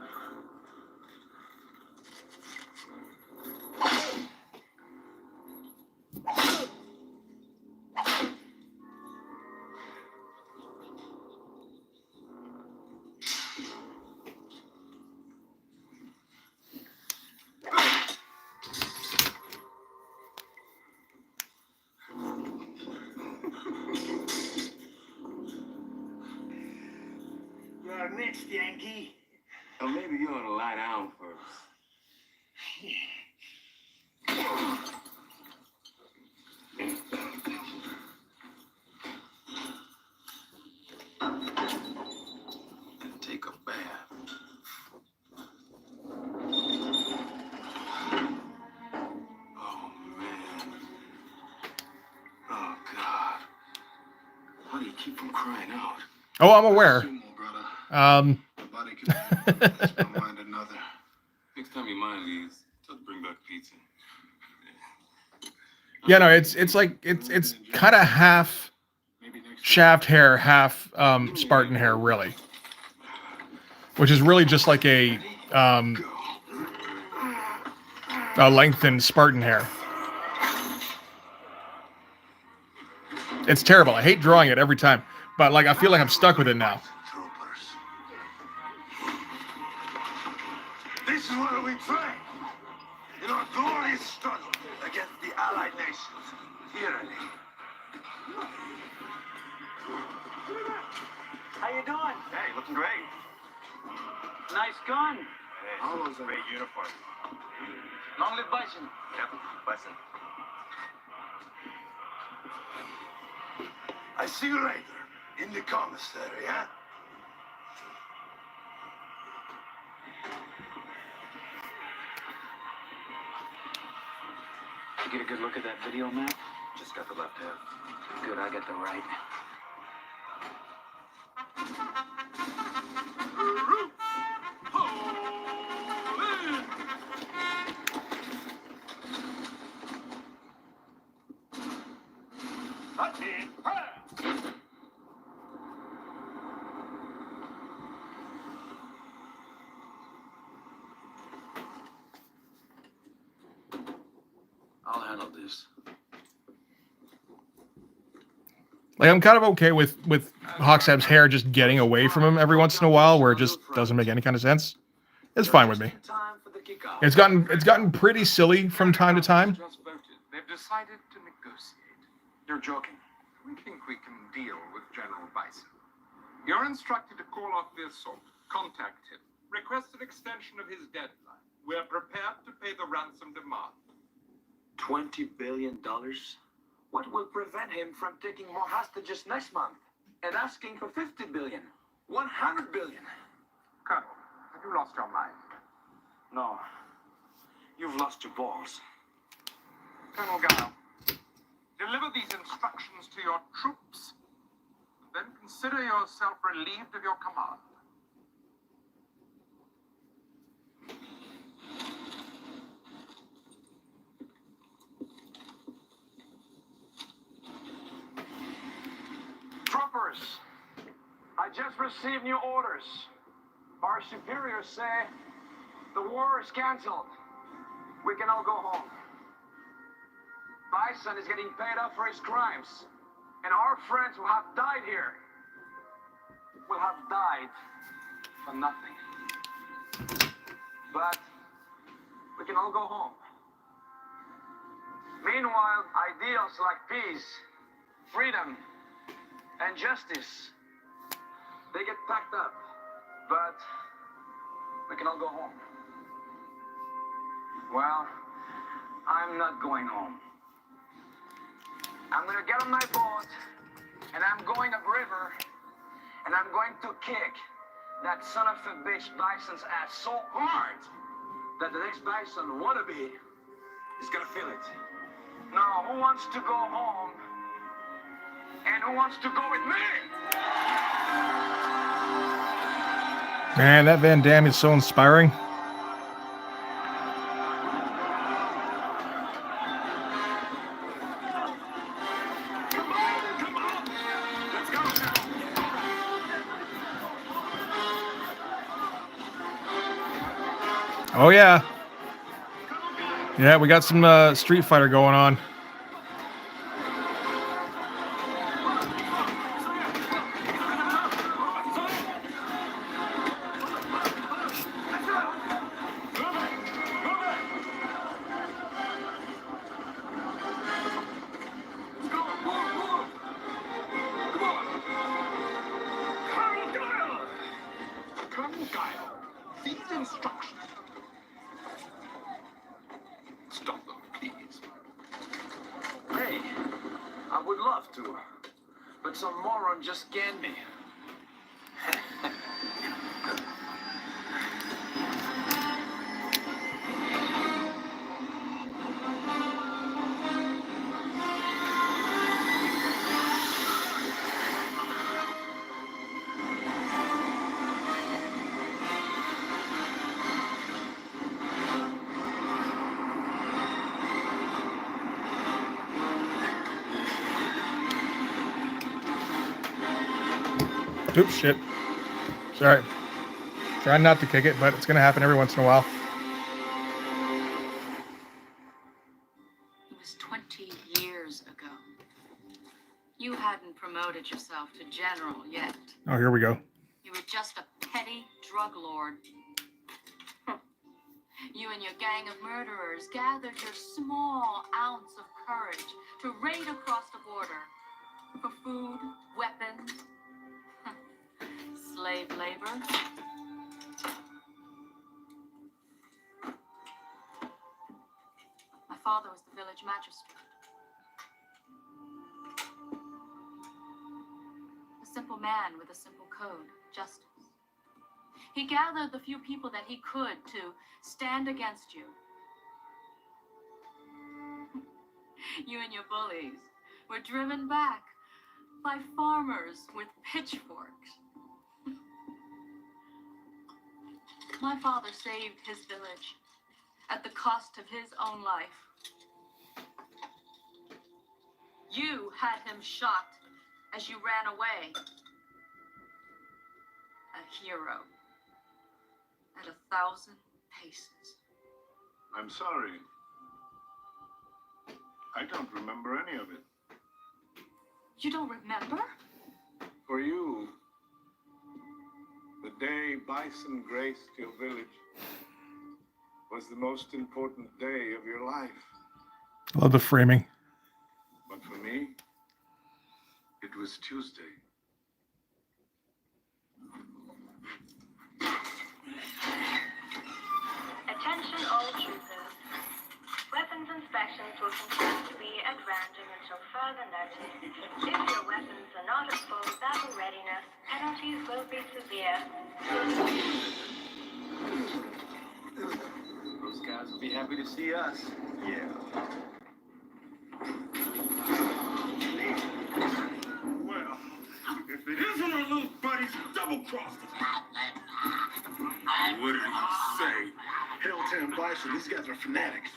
You're next, Yankee. Or maybe you ought to lie down first. And take a bath. Oh, man. Oh, God. How do you keep from crying out? Oh, I'm aware. Nobody can that's one mind another. Next time your mind leaves, just bring back pizza. Yeah, no, it's like it's kind of half shaft hair, half Spartan hair, really, which is really just like a lengthened Spartan hair. It's terrible. I hate drawing it every time, but like I feel like I'm stuck with it now. This is where we train. In our glorious struggle against the Allied nations. Tyranny. How you doing? Hey, looking great. Nice gun. Hey, all those great uniform. Long live Bison. Yep, Bison. I see you later in the commissary, huh? You get a good look at that video, Matt? Just got the left half. Good, I got the right. I'll handle this. Like I'm kind of okay with Hawksab's hair just getting away from him every once in a while, where it just doesn't make any kind of sense. It's fine with me. It's gotten pretty silly from time to time. Just voted. They've decided to negotiate. You're joking. We think we can deal with General Bison. You're instructed to call off the assault. Contact him. Request an extension of his deadline. We are prepared to pay the ransom demand. $20 billion? What will prevent him from taking more hostages next month and asking for $50 billion, $100 billion? Colonel, have you lost your mind? No. You've lost your balls. Colonel Guile, deliver these instructions to your troops. Then consider yourself relieved of your command. Troopers, I just received new orders. Our superiors say the war is canceled. We can all go home. Bison is getting paid up for his crimes. And our friends who have died here will have died for nothing. But we can all go home. Meanwhile, ideals like peace, freedom, and justice, they get packed up. But we can all go home. Well, I'm not going home. I'm gonna get on my boat, and I'm going upriver, and I'm going to kick that son of a bitch Bison's ass so hard that the next Bison wannabe is gonna feel it. Now, who wants to go home? And who wants to go with me? Man, that Van Damme is so inspiring. Oh yeah. Yeah, we got some Street Fighter going on. These instructions. Stop them, please. Hey, I would love to, but some moron just scanned me. Oops, shit. Sorry. Trying not to kick it, but it's going to happen every once in a while. It was 20 years ago. You hadn't promoted yourself to general yet. Oh, here we go. You were just a petty drug lord. You and your gang of murderers gathered your small ounce of courage to raid across the border for food, weapons, slave labor. My father was the village magistrate. A simple man with a simple code, justice. He gathered the few people that he could to stand against you. You and your bullies were driven back by farmers with pitchforks. My father saved his village at the cost of his own life. You had him shot as you ran away. A hero at 1,000 paces. I'm sorry. I don't remember any of it. You don't remember? For you, the day Bison graced your village was the most important day of your life. I love the framing. But for me, it was Tuesday. Attention all troopers. Weapons inspections will continue to be at random until further notice. If your weapons are not at full battle readiness, penalties will be severe. Those guys will be happy to see us. Yeah. Well, if it isn't our little buddies double-crossed us. What did he say? Helltown Bison, these guys are fanatics.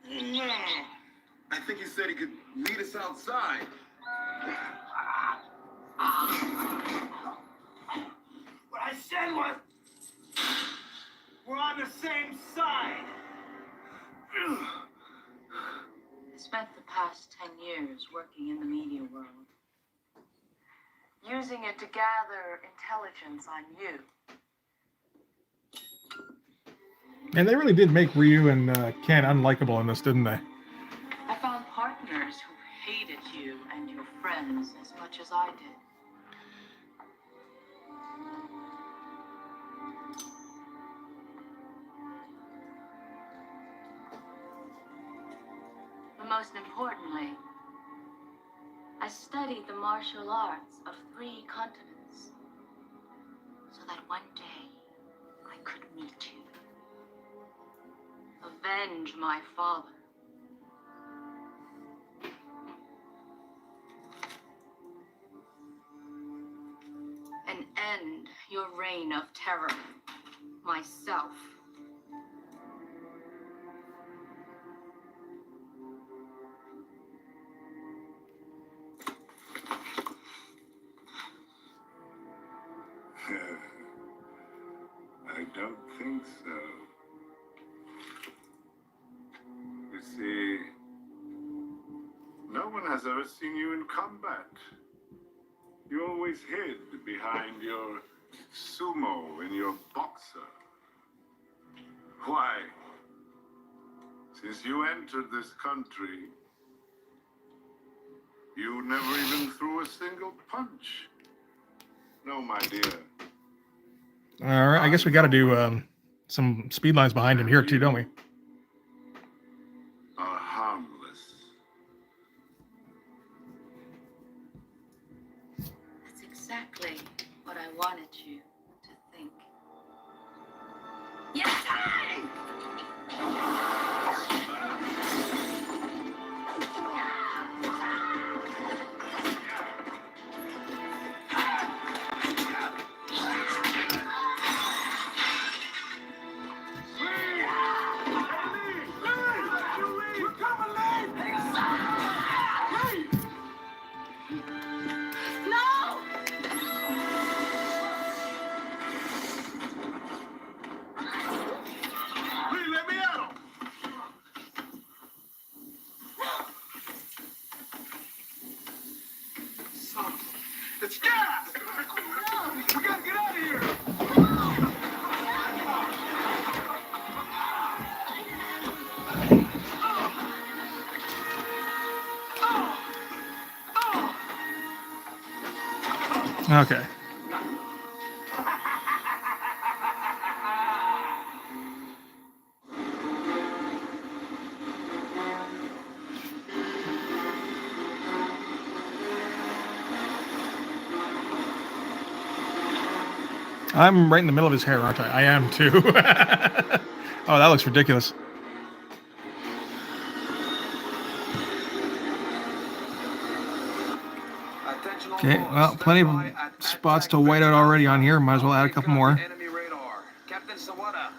No. I think he said he could meet us outside. What I said was, we're on the same side. I spent the past 10 years working in the media world, using it to gather intelligence on you. And they really did make Ryu and Ken unlikable in this, didn't they? I found partners who hated you and your friends as much as I did. But most importantly, I studied the martial arts of 3 continents so that one day I could meet you. Avenge my father. And end your reign of terror. Myself. I don't think so. You see, no one has ever seen you in combat. You always hid behind your sumo and your boxer. Why? Since you entered this country, you never even threw a single punch. No, my dear. All right, I guess we got to do some speed lines behind him here too, don't we? Are harmless. That's exactly what I wanted you to think. Yes, hey! It's gas! We gotta get out of here! Okay. I'm right in the middle of his hair, aren't I? I am too. Oh, that looks ridiculous. Okay, well, plenty of spots to white out already on here. Might as well add a couple more. Enemy radar. Captain Sawada,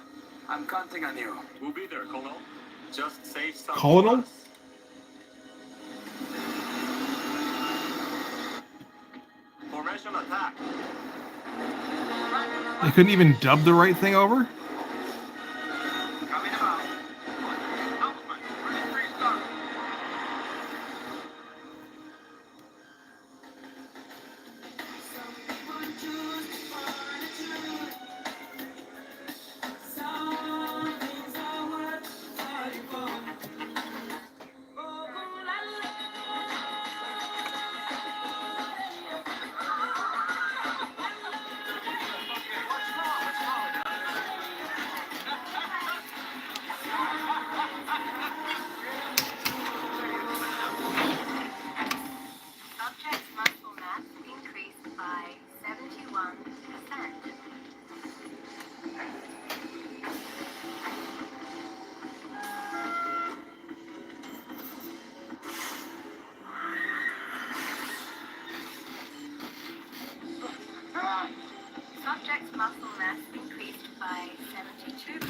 I'm counting on you. We'll be there, Colonel. Just say something. Colonel? Formation attack. They couldn't even dub the right thing over? Coming about. Helpman, ready for restart. Subject's muscle mass increased by 71%. Subject's muscle mass increased by 72%.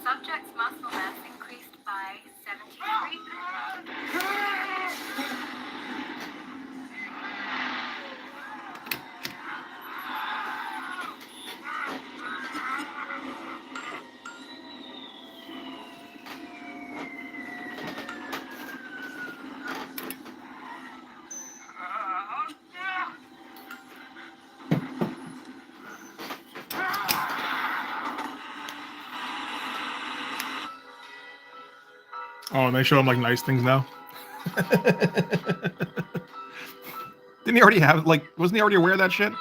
Subject's muscle mass increased by 73%. Oh, and they show him like nice things now. Didn't he already have like? Wasn't he already aware of that shit?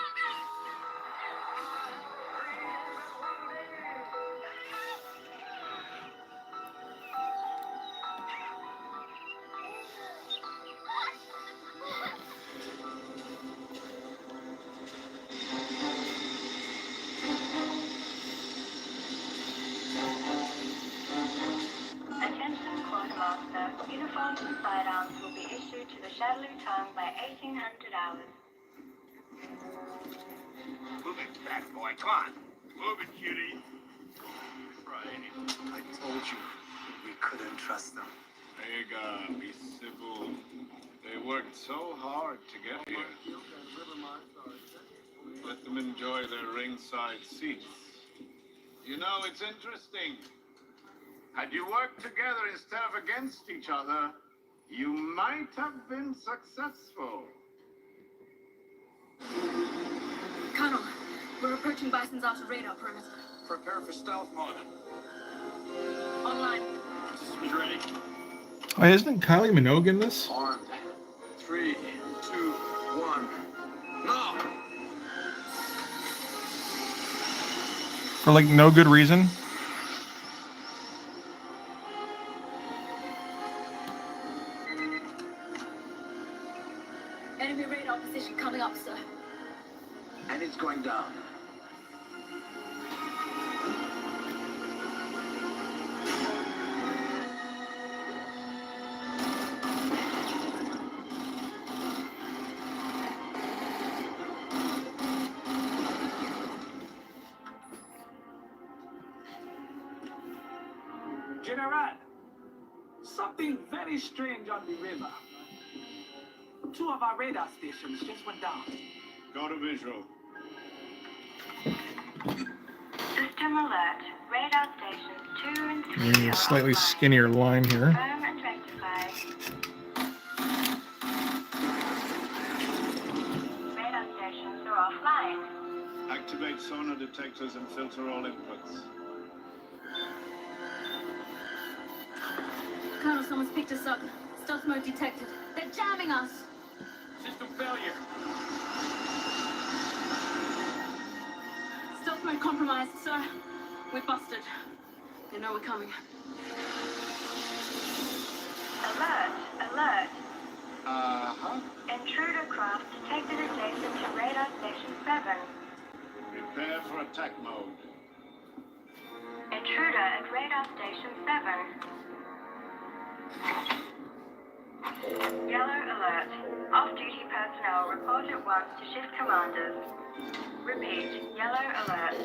Attention Quartermaster, uniforms and sidearms will be issued to the Shadowy Tongue by 1800 hours. Move it, bad boy. Come on. Move it, cutie. Right. I told you we couldn't trust them. Hagar, be civil. They worked so hard to get here. Let them enjoy their ringside seats. You know, it's interesting. Had you worked together instead of against each other, you might have been successful. Colonel, we're approaching Bison's outer radar perimeter. Prepare for stealth mode. Online. Systems ready. Oh, isn't Kylie Minogue in this? Armed. 3, 2, 1. No! For like no good reason. Enemy radar position coming up, sir. And it's going down. General, something very strange on the river. 2 of our radar stations just went down. Go to visual. System alert. Radar stations 2 and 3 Maybe a slightly skinnier line here. Confirm and rectify. Radar stations are offline. Activate sonar detectors and filter all inputs. Colonel, someone's picked us up. Stealth mode detected. They're jamming us. System failure. Stealth mode compromised, sir. We're busted. They know we're coming. Alert, alert. Uh-huh. Intruder craft detected adjacent to radar station 7. Prepare for attack mode. Intruder at radar station 7. Yellow alert. Off-duty personnel report at once to shift commanders. Repeat, yellow alert.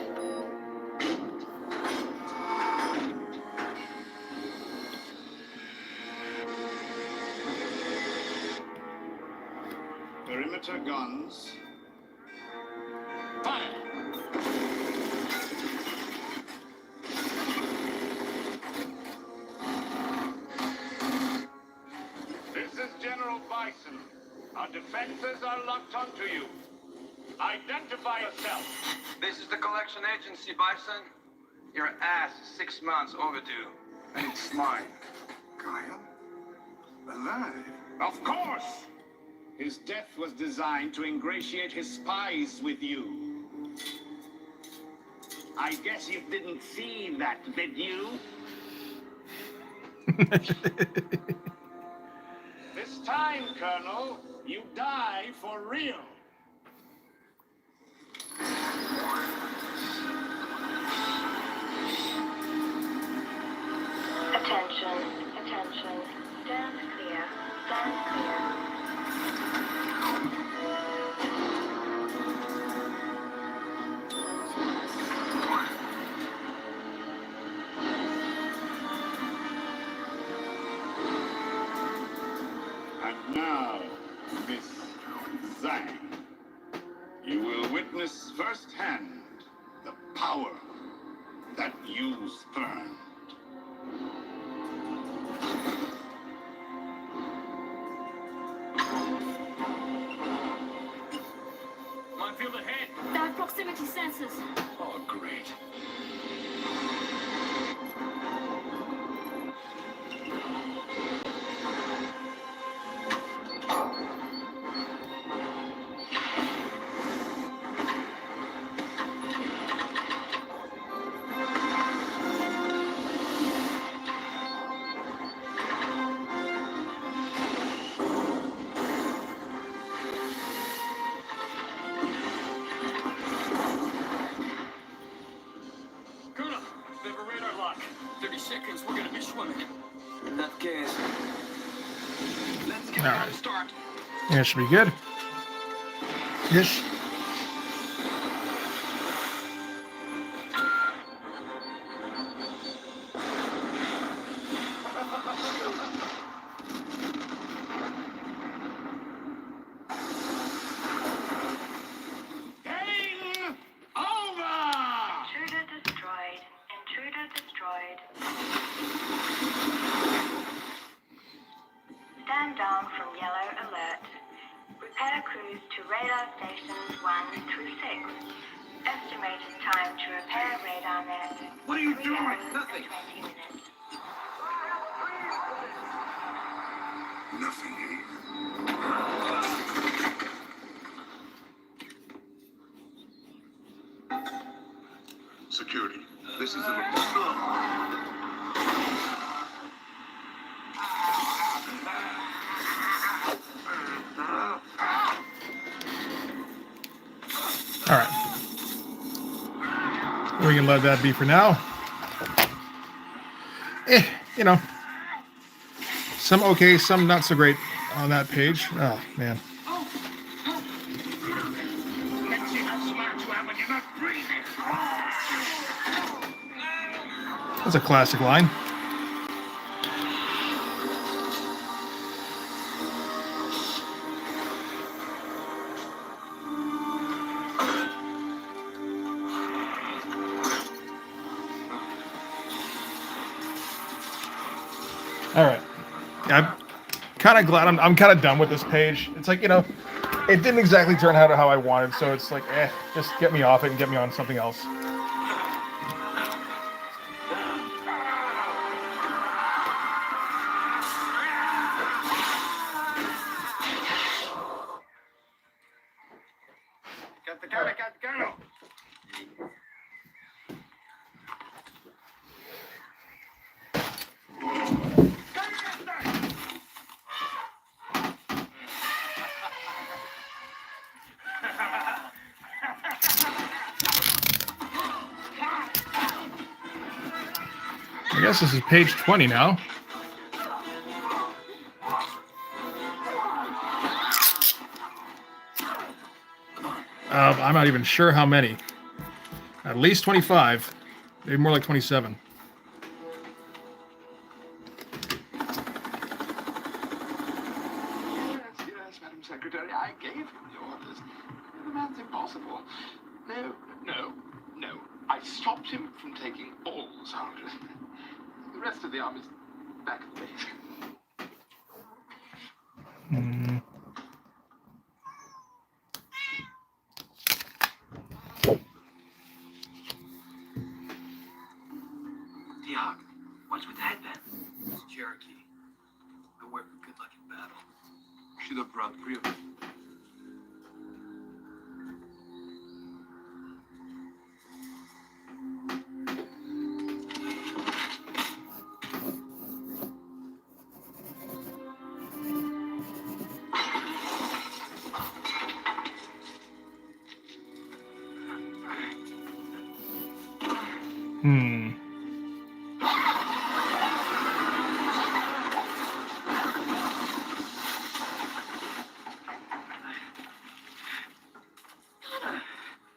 Perimeter guns. Fire! This is General Bison. Our defenses are locked onto you. Identify yourself. This is the collection agency, Bison. Your ass is 6 months overdue. And it's mine. Kyle? Alive? Of course! His death was designed to ingratiate his spies with you. I guess you didn't see that, did you? This time, Colonel, you die for real. Attention, attention. Stand clear, stand clear. And now, Miss Zhang, you will witness firsthand the power that you spurned. Minefield ahead. They have proximity sensors. Oh, great. seconds, we're gonna be swimming. In that case, let's get All a right. start. Yeah, it should be good. Ish. Game over! Intruder destroyed. Intruder destroyed. Stand down from yellow alert. Repair crews to radar stations 1 through 6. Estimated time to repair radar net. What are you 3 doing? hours and Nothing. 20 minutes. Nothing, eh? Security. This is the All right. We can let that be for now. You know, some okay, some not so great on that page. Oh man. Let's see how smart you are when you're not breathing. That's a classic line. All right. I'm kind of glad I'm kind of done with this page. It's like, you know, it didn't exactly turn out how I wanted, so it's like, just get me off it and get me on something else. Got the gun, I got the gun. I guess this is page 20 now. I'm not even sure how many. At least 25. Maybe more like 27. Yes, Madam Secretary, I gave him the orders. The man's impossible. No. I stopped him from taking all the soldiers. The rest of the army's back at the base. Diog, what's with the headband? It's Cherokee. I wear for good luck in battle. Should have brought three of them.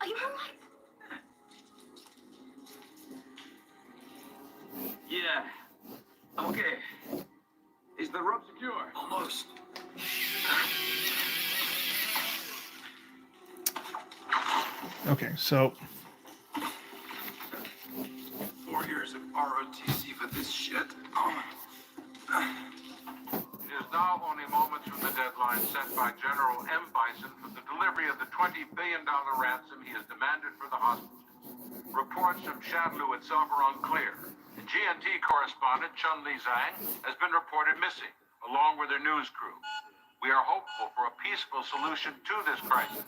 Are you alright? Yeah. I'm okay. Is the rope secure? Almost. Okay, so 4 years of ROTC for this shit. It is now only moments from the deadline set by General M. Bison for the delivery of the $20 billion ransom he has demanded for the hospital. Reports from Shadloo itself are unclear. The GNT correspondent, Chun-Li Zhang, has been reported missing, along with her news crew. We are hopeful for a peaceful solution to this crisis,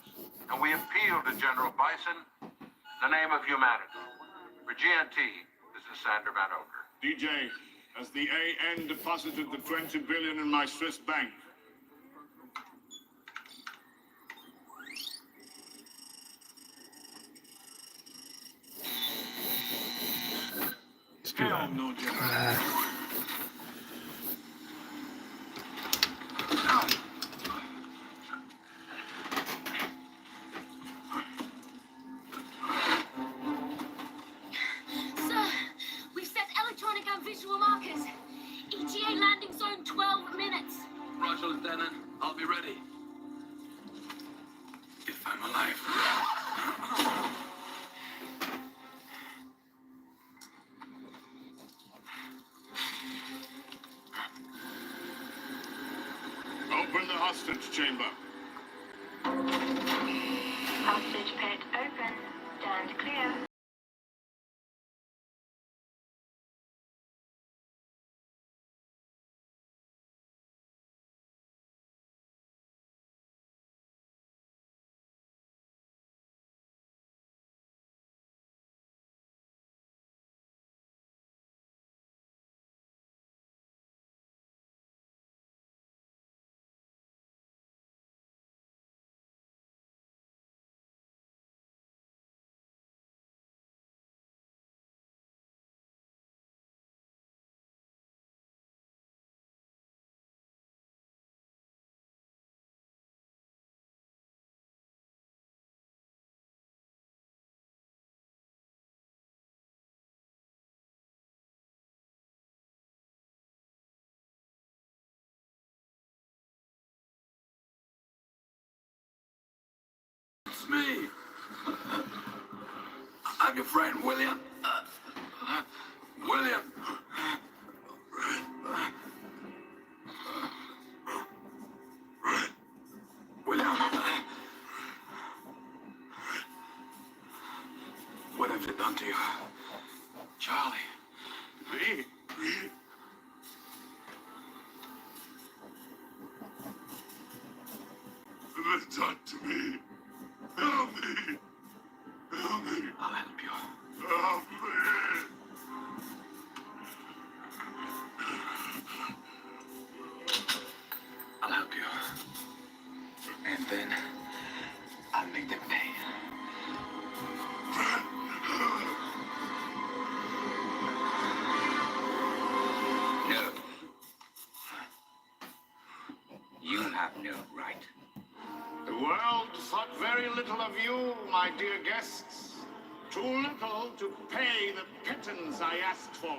and we appeal to General Bison in the name of humanity. For GNT, this is Sander Van Oker. DJ, has the AN deposited the 20 billion in my Swiss bank? do that. No, General. Sir, we've set electronic and visual markers. ETA landing zone 12 minutes. Roger, Lieutenant. I'll be ready. If I'm alive. Open the hostage chamber. Hostage pit open. Stand clear. It's me. I'm your friend, William. William. William. What have they done to you? Charlie. Me? They've done to me. Help me. Help me. I'll help you. Help me. I'll help you. And then I'll make them pay. No. You have no right. The world thought very little of you, my dear guests. Too little to pay the pittance I asked for.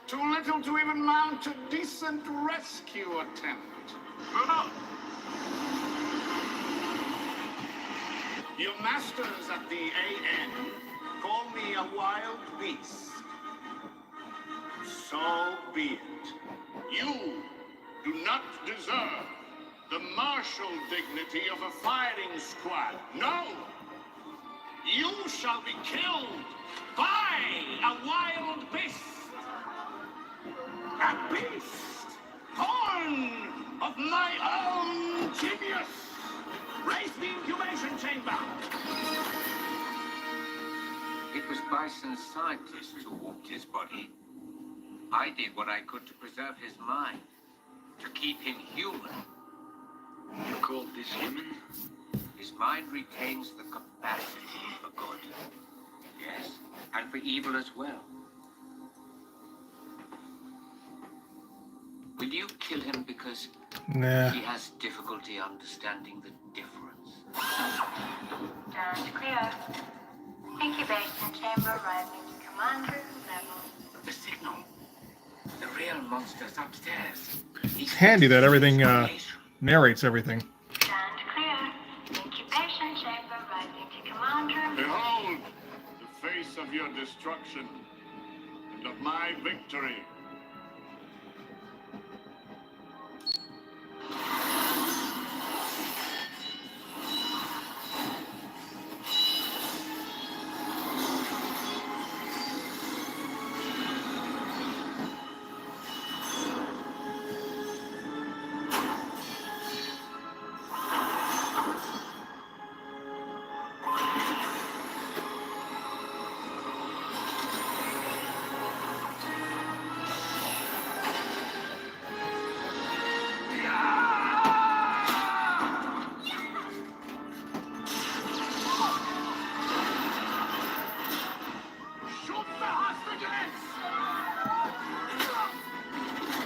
Too little to even mount a decent rescue attempt. Your masters at the AN call me a wild beast. So be it. You do not deserve the martial dignity of a firing squad. No! You shall be killed by a wild beast! A beast born of my own genius! Raise the incubation chamber! It was Bison's scientists who warped his body. I did what I could to preserve his mind, to keep him human. You call this human? His mind retains the capacity for good. Yes, and for evil as well. Will you kill him because Nah. he has difficulty understanding the difference? Stand clear. Incubation chamber rising to command room level. The signal. The real monster's upstairs. It's handy that everything narrates everything. Stand clear. Incubation chamber rising to command room. Behold the face of your destruction and of my victory.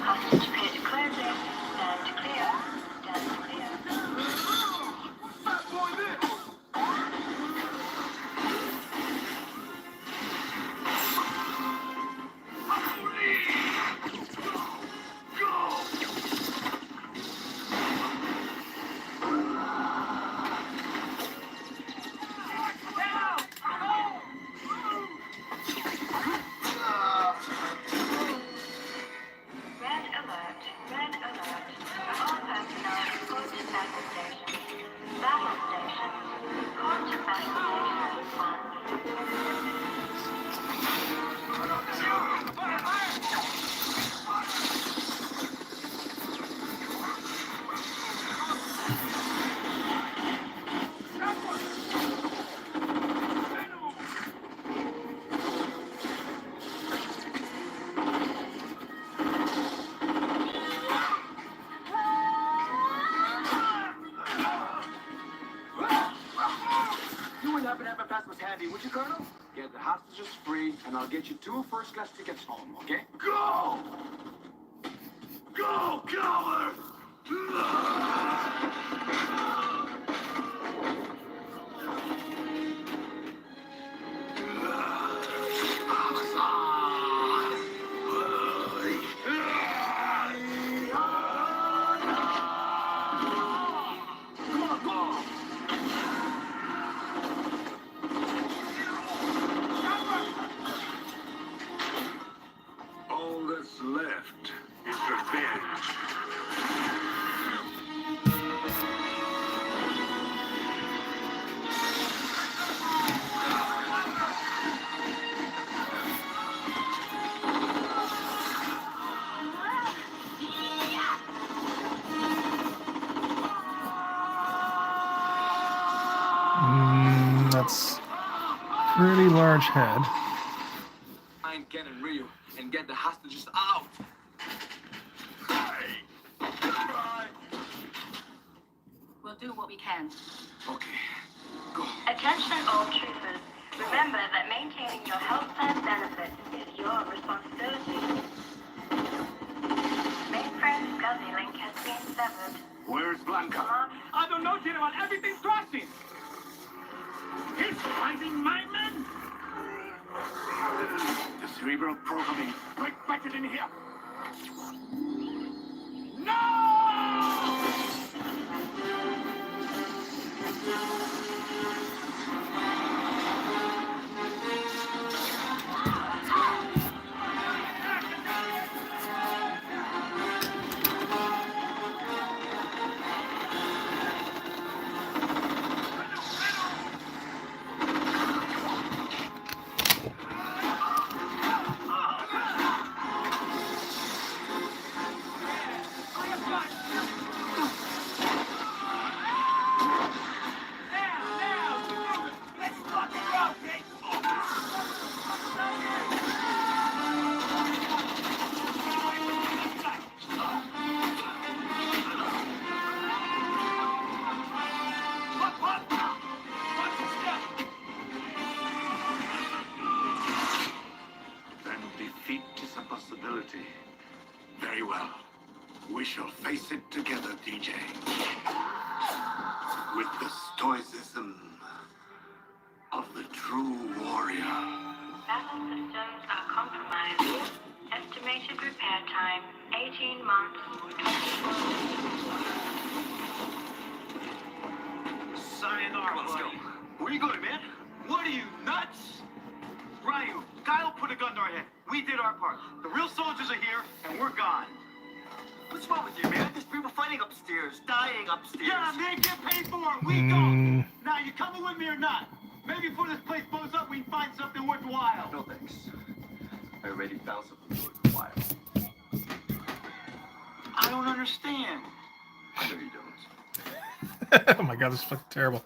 Hostage pit closing. Stand clear. Stand clear. Fat boy this! Red alert. Red alert. All personnel report to battle station. Battle station. Report to battle station 1. You wouldn't happen to have a pass was handy, would you, Colonel? Get the hostages free, and I'll get you 2 first-class tickets home, okay? Go! Go, coward! Come on, go! All that's left is revenge. That's pretty large head. Find Ken and Ryu and get the hostages out. We'll do what we can. Okay, go. Attention all troopers. Remember that maintaining your health plan benefits is your responsibility. Mainframe SCSI link has been severed. Where's Blanca? Command. I don't know, General. Everything's crashing. He's fighting my men! The cerebral programming. Quick, back it in here! Then defeat is a possibility. Very well. We shall face it together, DJ. With the stoicism of the true warrior. Battle systems are compromised. Estimated repair time 18 months. 24. Sayonara, let's go. Where you going, man? What are you, nuts? Ryu, Kyle put a gun to our head. We did our part. The real soldiers are here, and we're gone. What's wrong with you, man? There's people fighting upstairs, dying upstairs. Yeah, they get paid for it. We don't. Now, you coming with me or not? Maybe before this place blows up, we can find something worthwhile. No thanks. I already found something worthwhile. I don't understand. I know you don't. Oh my god, this is fucking terrible.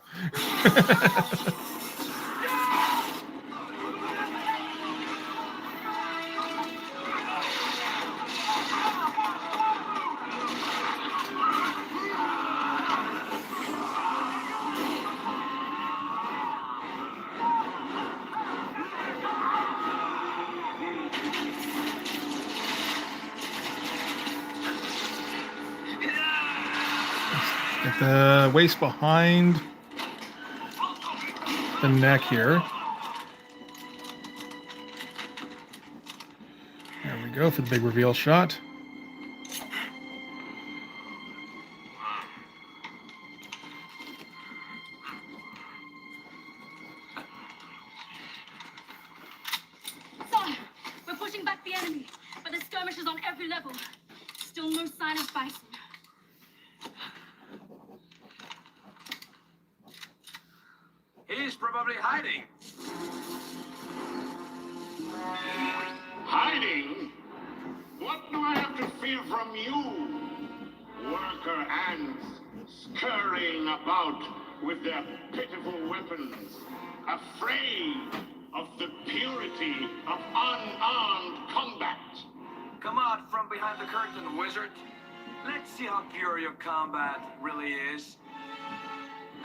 Get the waist behind the neck here. There we go for the big reveal shot. Son, we're pushing back the enemy, but the skirmish is on every level. Still no sign of Bison. He's probably hiding. Hiding? What do I have to fear from you? Worker ants scurrying about with their pitiful weapons, afraid of the purity of unarmed combat. Come out from behind the curtain, wizard. Let's see how pure your combat really is.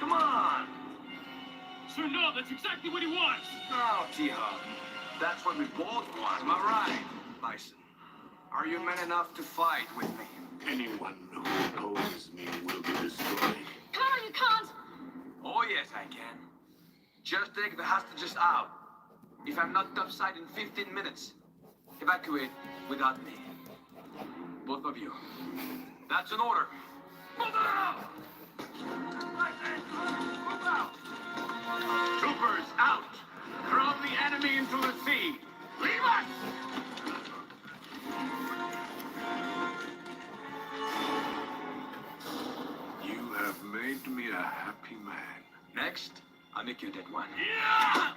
Come on. Sir, no, that's exactly what he wants. Oh, T-Hawk. That's what we both want. Am I right, Bison? Are you man enough to fight with me? Anyone who opposes me will be destroyed. Come on, you can't! Oh, yes, I can. Just take the hostages out. If I'm not topside in 15 minutes, evacuate without me. Both of you. That's an order. Move out! Move out! Troopers, out! Throw the enemy into the sea! Leave us! You have made me a happy man. Next, I'll make you a dead one. Yeah!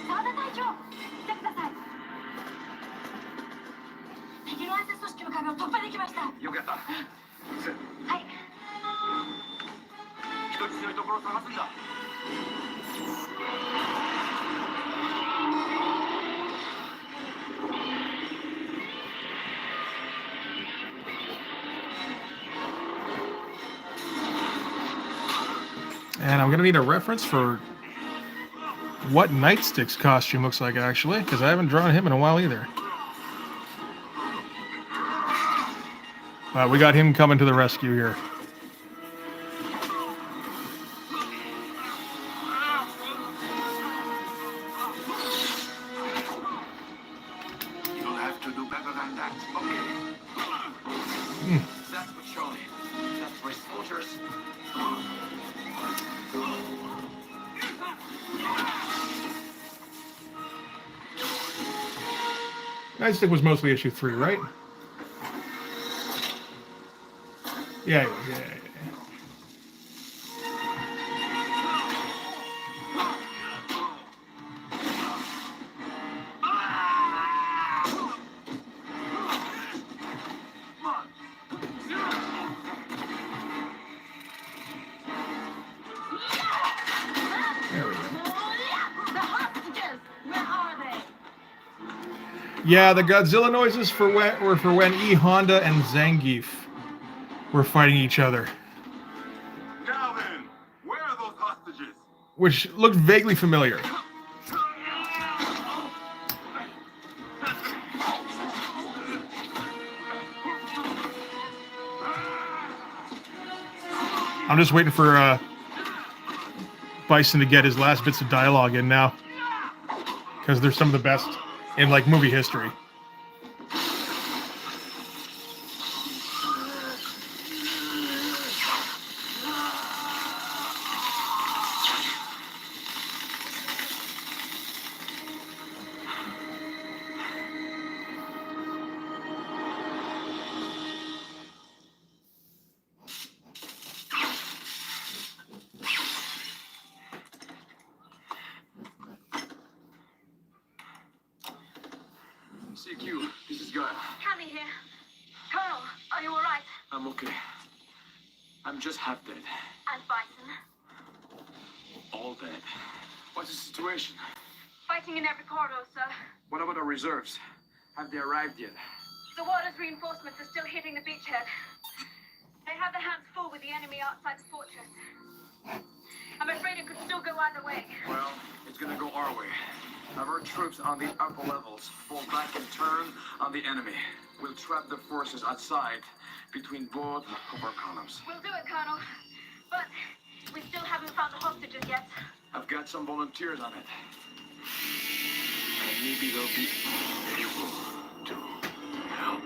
沢田隊長、来てください。敵の暗殺組織の壁を突破できました。よかった。はい。人質の居所を探すんだ。And I'm going to need a reference for what Nightstick's costume looks like, actually, because I haven't drawn him in a while either. We got him coming to the rescue here. You'll have to do better than that. Okay. That's patrolling. That's for soldiers. Nightstick was mostly issue 3, right? Yeah. Yeah, the Godzilla noises were for when E. Honda and Zangief were fighting each other. Now then, where are those hostages? Which looked vaguely familiar. I'm just waiting for Bison to get his last bits of dialogue in now. Because they're some of the best in, like, movie history. CQ, this is Guy. Cammy here. Colonel, are you alright? I'm okay. I'm just half dead. And Bison? All dead. What's the situation? Fighting in every corridor, sir. What about our reserves? Have they arrived yet? The water's reinforcements are still hitting the beachhead. They have their hands full with the enemy outside the fortress. I'm afraid it could still go either way. Well, it's gonna go our way. Have our troops on the upper levels fall back and turn on the enemy. We'll trap the forces outside between both of our columns. We'll do it, Colonel. But we still haven't found the hostages yet. I've got some volunteers on it. And maybe they'll be able to help.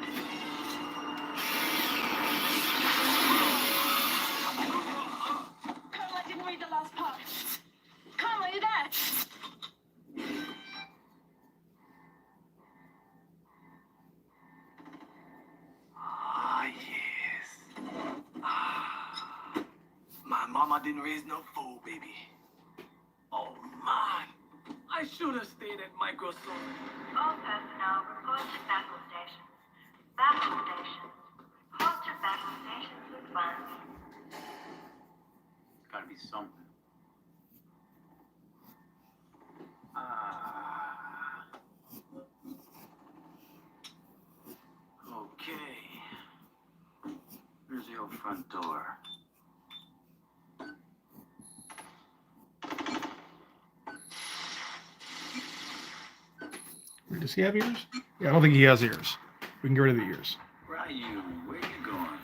Colonel, I didn't read the last part. Colonel, are you there? Ah, yes. Ah. My mama didn't raise no fool, baby. Oh, man. I should have stayed at Microsoft. All personnel report to battle stations. Battle stations. Report to battle stations with funds. It's gotta be something. Okay. Here's the old front door. Does he have ears? Yeah, I don't think he has ears. We can get rid of the ears. Ryu, where you going?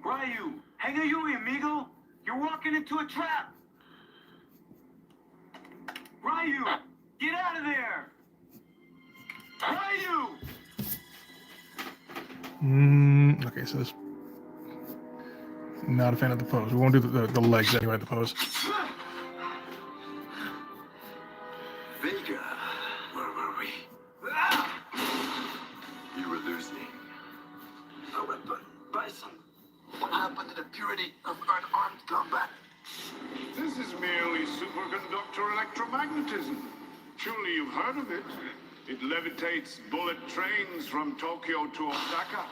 Ryu, hang on you, amigo. You're walking into a trap. Ryu, get out of there. Ryu! Okay, so this. Not a fan of the pose. We won't do the legs anyway, the pose. Vega, where were we? You were losing. Oh, but Bison, what happened to the purity of unarmed combat? This is merely superconductor electromagnetism. Surely you've heard of it. It levitates bullet trains from Tokyo to Osaka.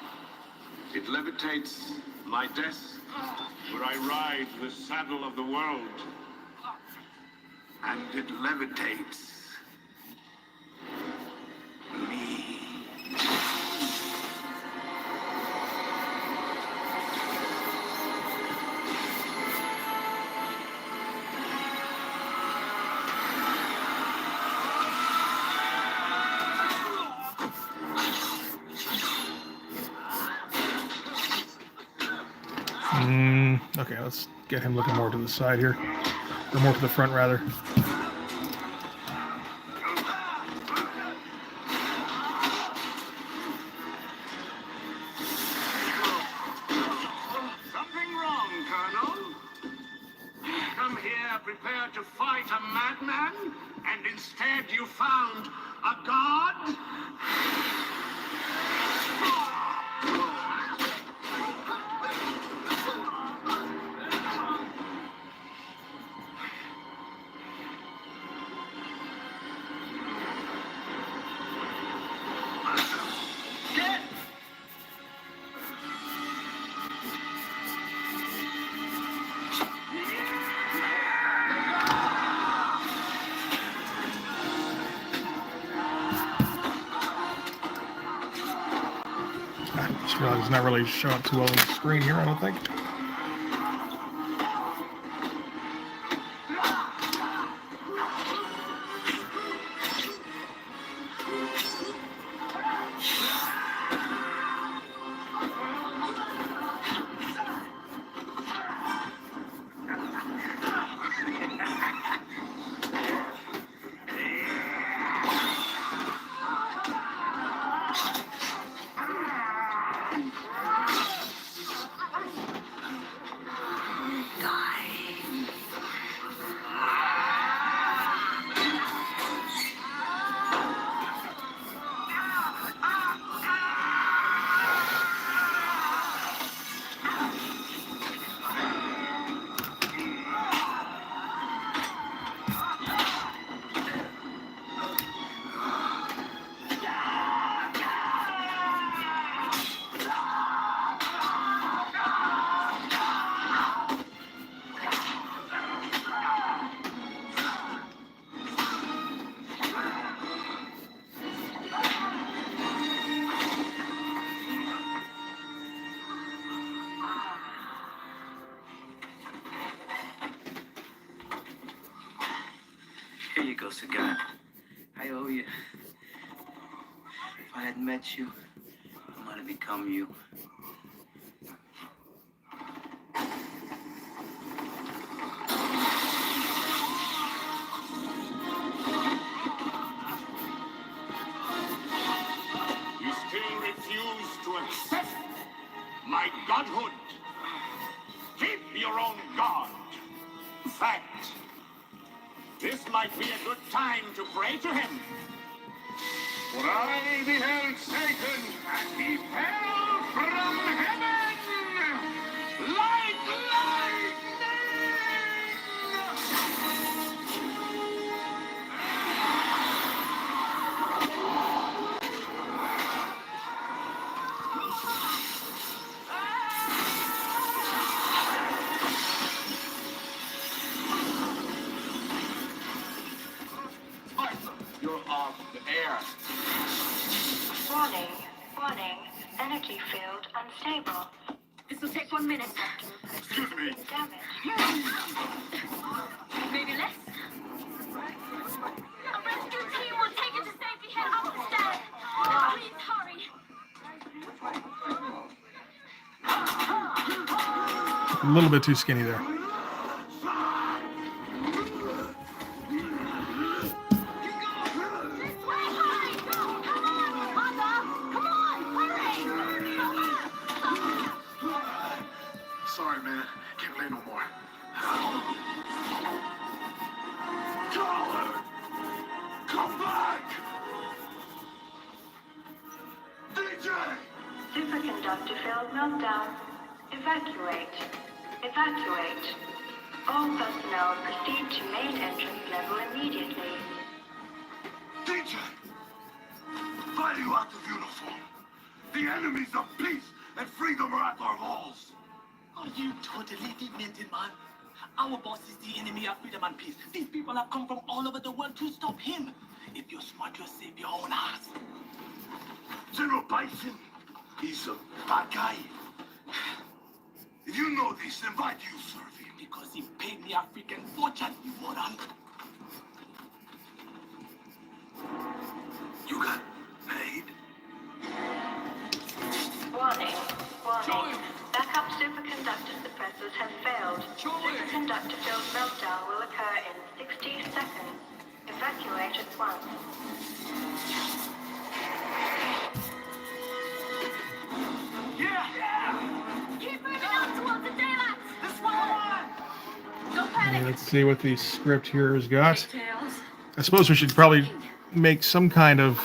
It levitates my desk, where I ride the saddle of the world. And it levitates me. Okay, let's get him looking more to the side here. Or more to the front, rather. Something wrong, Colonel? Come here prepared to fight a madman, and instead you found a god? I just realized it's not really showing up too well on the screen here, I don't think. Here you go, Sagat. I owe you. If I hadn't met you, I might have become you. You still refuse to accept my godhood. Keep your own god. In fact, this might be a good time to pray to him. For I beheld Satan, and he fell from heaven like lightning! You're off the air. Warning, warning. Energy field unstable. This will take 1 minute. Excuse me. Damage. Maybe less. A rescue team will take it to safety. Head up the stairs. Please hurry. A little bit too skinny there. This way, hurry. Come on, Mother. Come on, hurry. Sorry, man. Can't play no more. Come back! DJ! Superconductor field meltdown. Evacuate. Evacuate. All personnel proceed to main entrance level immediately. DJ! Why are you out of uniform? The enemies of peace and freedom are at our walls. Are you totally demented, man? Our boss is the enemy of freedom and peace. These people have come from all over the world to stop him. If you're smart, you'll save your own ass. General Bison, he's a bad guy. If you know this, then why do you serve him? Because he paid me a freaking fortune, you moron. You got paid? Warning, warning. Backup superconductor suppressors have failed. Superconductor field meltdown will occur in 60 seconds. Evacuate at once. Keep moving up towards the daylight. This one. Don't panic. Let's see what the script here has got. Tails. I suppose we should probably make some kind of...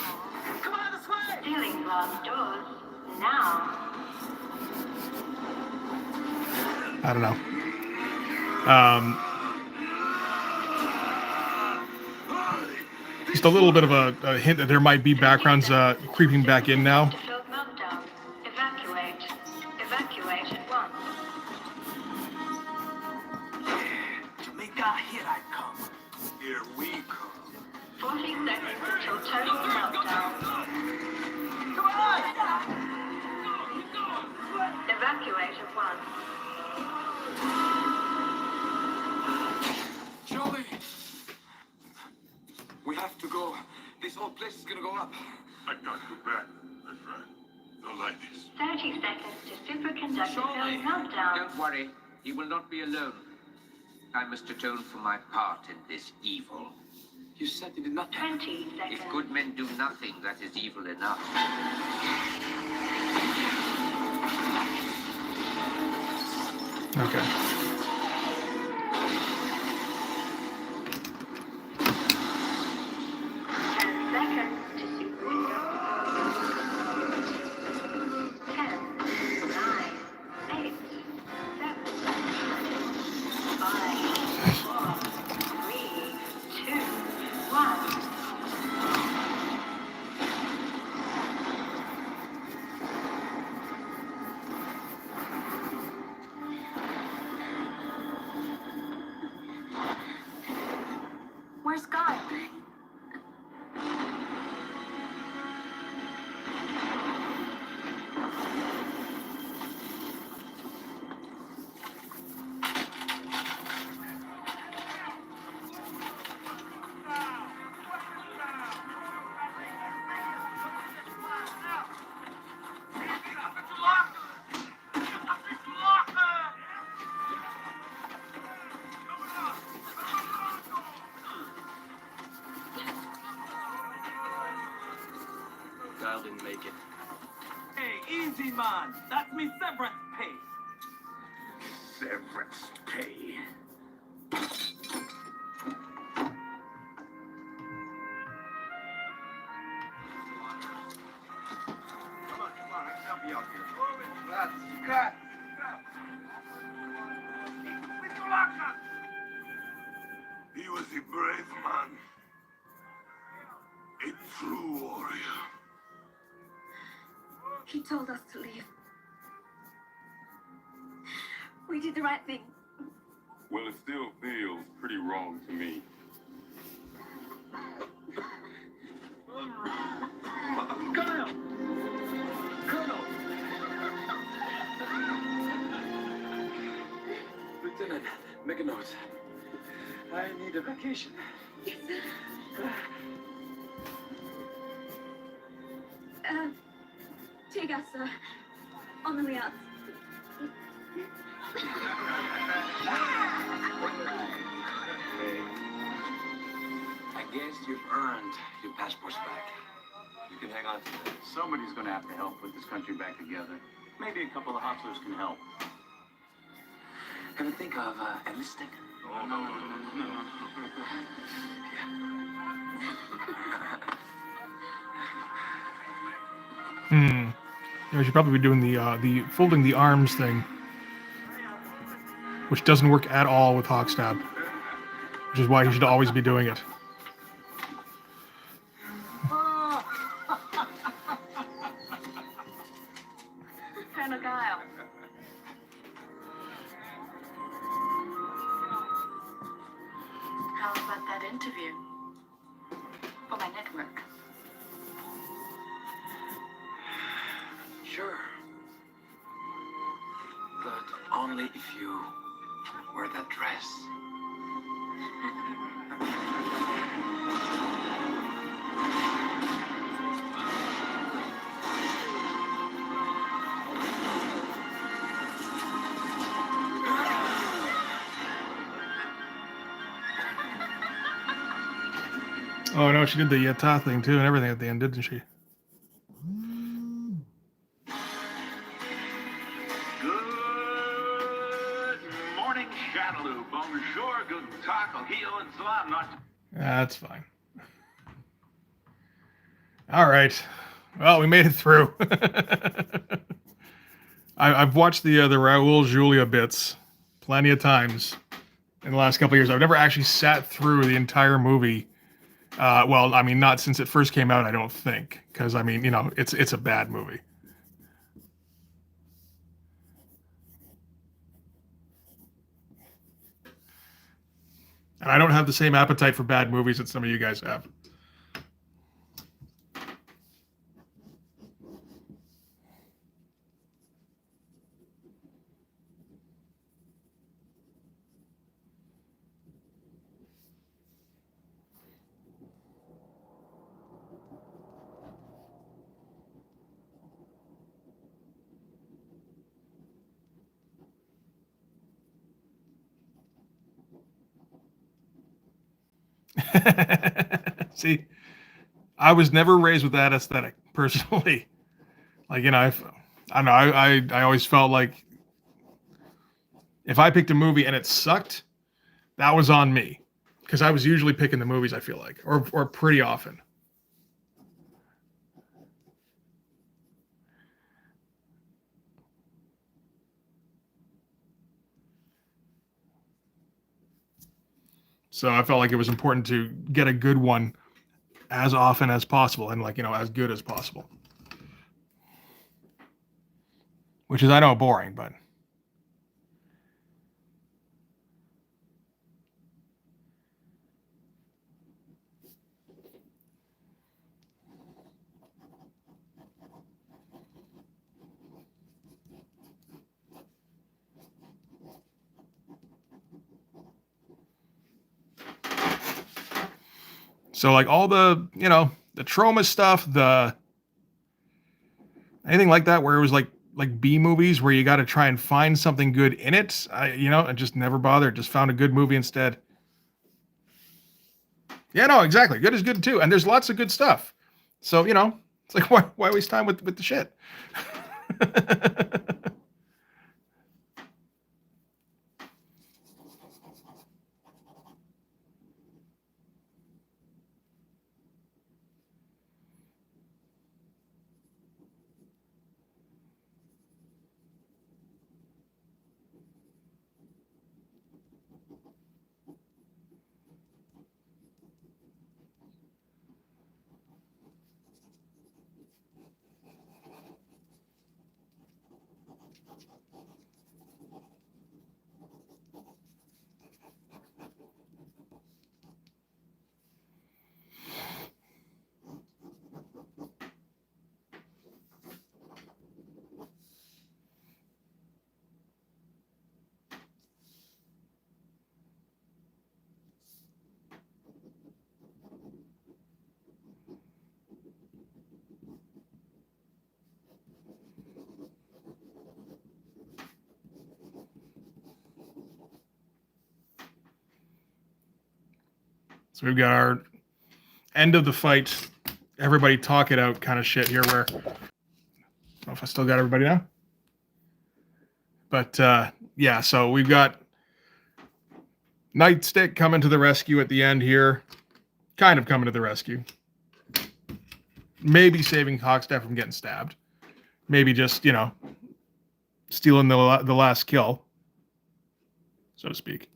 Ceiling glass doors. Now. I don't know. Just a little bit of a hint that there might be backgrounds creeping back in now. Field meltdown. Evacuate. Evacuate at once. Jamaica, here I come. Here we come. 40 seconds until total meltdown. Evacuate at once. Joey! We have to go. This whole place is gonna go up. I got your back, my friend. Don't like this. 30 seconds to superconductor field meltdown. Don't worry, he will not be alone. I must atone for my part in this evil. You said you did not. 20 seconds. If good men do nothing, that is evil enough. Okay. Where's Guy? didn't make it. Hey, easy, man. That's me severance pay. Severance pay. Come on, help me out here. Cut. He was a brave man. A true warrior. He told us to leave. We did the right thing. Well, it still feels pretty wrong to me. Colonel! Colonel! Lieutenant, make a note. I need a vacation. Take us, on the way out. I guess you've earned your passports back. You can hang on to them. Somebody's gonna have to help put this country back together. Maybe a couple of hustlers can help. Gonna think of enlisting? Oh, no. We should probably be doing the folding the arms thing, which doesn't work at all with Hawkstab, which is why you should always be doing it. Colonel Guile. How about that interview for my network? Sure. But only if you wear that dress. Oh no, she did the ta thing too and everything at the end, didn't she? Good morning, Shadaloo. Bonjour, guten Tag, Ohio, and Salam. Not That's fine. All right. Well, we made it through. I've watched the Raul Julia bits plenty of times in the last couple of years. I've never actually sat through the entire movie. Well, I mean, not since it first came out, I don't think, because I mean, you know, it's a bad movie. And I don't have the same appetite for bad movies that some of you guys have. See, I was never raised with that aesthetic personally. Like, you know, I don't know. I always felt like if I picked a movie and it sucked, that was on me, because I was usually picking the movies, I feel like, or pretty often. So I felt like it was important to get a good one as often as possible and, like, you know, as good as possible. Which is, I know, boring, but so, like, all the, you know, the trauma stuff, anything like that, where it was like B movies where you got to try and find something good in it, I just never bothered. Just found a good movie instead. Yeah, no, exactly. Good is good too, and there's lots of good stuff. So, you know, It's like, why waste time with the shit? So we've got our end of the fight, everybody talk it out kind of shit here where, I don't know if I still got everybody now. But yeah, so we've got Nightstick coming to the rescue at the end here. Kind of coming to the rescue. Maybe saving Hawkstaff from getting stabbed. Maybe just, you know, stealing the last kill, so to speak.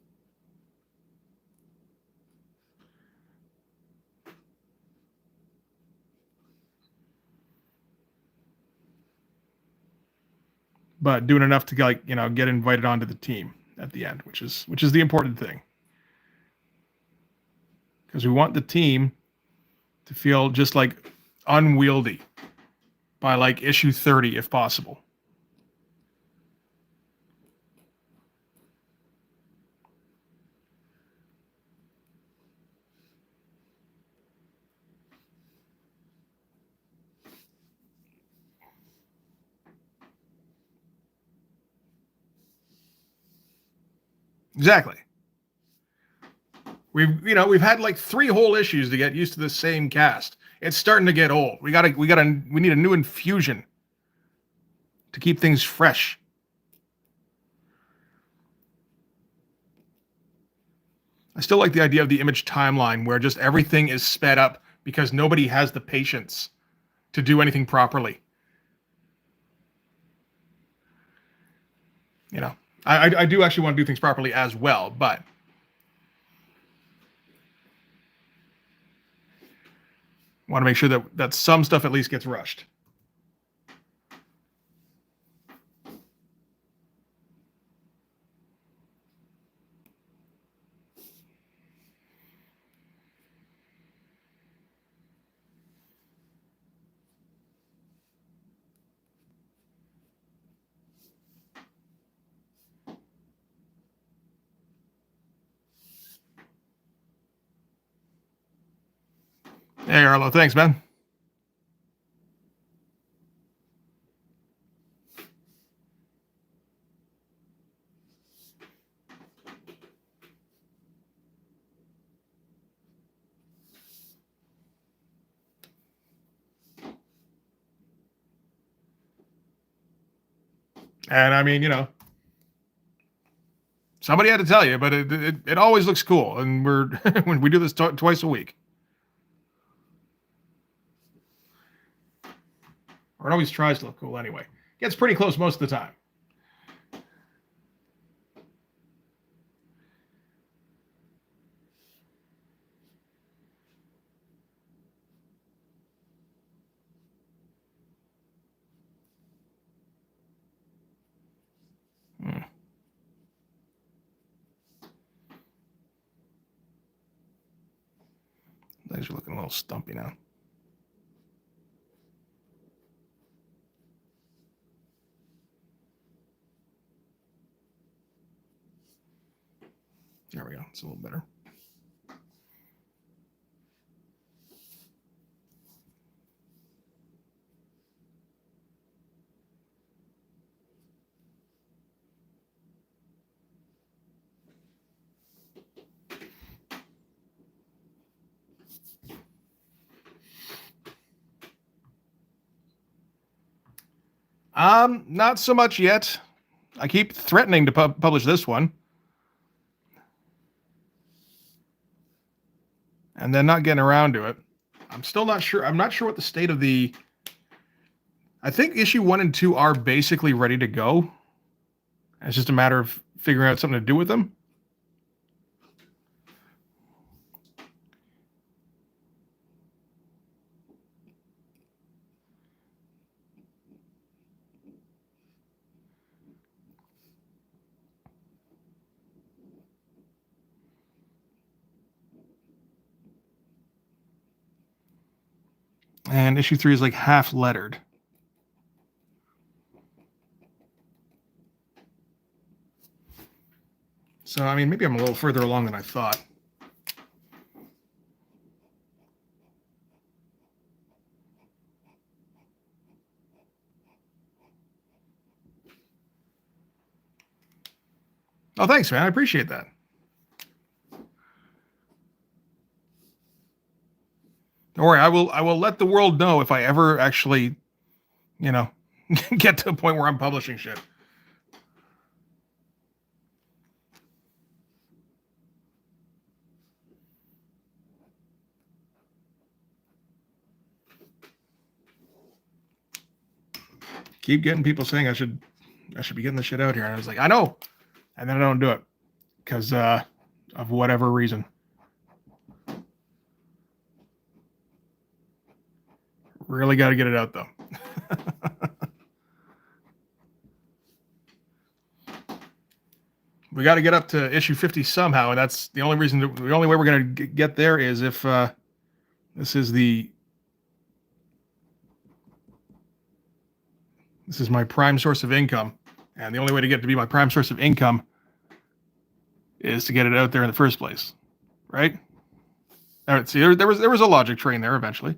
But doing enough to, like, you know, get invited onto the team at the end, which is the important thing. Because we want the team to feel just like unwieldy by like issue 30 if possible. Exactly. We've had like 3 whole issues to get used to the same cast. It's starting to get old. We need a new infusion to keep things fresh. I still like the idea of the Image timeline where just everything is sped up because nobody has the patience to do anything properly. You know, I do actually want to do things properly as well, but want to make sure that some stuff at least gets rushed. Hey, Arlo, thanks, man. And I mean, you know, somebody had to tell you, but it always looks cool, and we're when we do this twice a week, or it always tries to look cool anyway. Gets pretty close most of the time. Legs are looking a little stumpy now. There we go. It's a little better. Not so much yet. I keep threatening to publish this one. And then not getting around to it. I'm still not sure. I'm not sure what the state of the... I think issue 1 and 2 are basically ready to go. It's just a matter of figuring out something to do with them. And issue 3 is like half lettered. So, I mean, maybe I'm a little further along than I thought. Oh, thanks, man. I appreciate that. Don't worry, I will let the world know if I ever actually, you know, get to a point where I'm publishing shit. Keep getting people saying I should be getting the shit out here. And I was like, I know. And then I don't do it because of whatever reason. Really got to get it out though. We got to get up to issue 50 somehow, and that's the only reason. The only way we're going to get there is if this is my prime source of income, and the only way to get to be my prime source of income is to get it out there in the first place, right? All right. See, there was a logic train there eventually.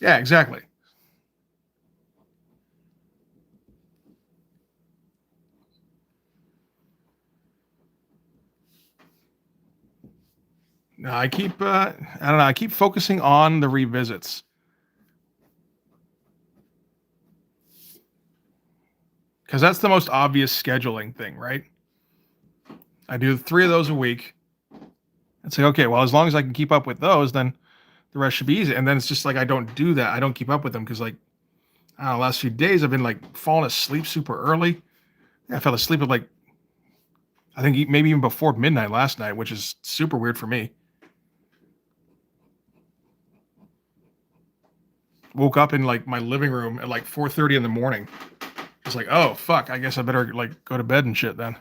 Yeah, exactly. No, I keep I don't know, I keep focusing on the revisits. Because that's the most obvious scheduling thing, right? I do 3 of those a week. It's like, okay, well, as long as I can keep up with those, then the rest should be easy. And then it's just like I don't do that. I don't keep up with them because, like, I don't know, last few days I've been like falling asleep super early. Yeah, I fell asleep at like, I think maybe even before midnight last night, which is super weird for me. Woke up in like my living room at like 4:30 in the morning. It's like, oh fuck, I guess I better like go to bed and shit then.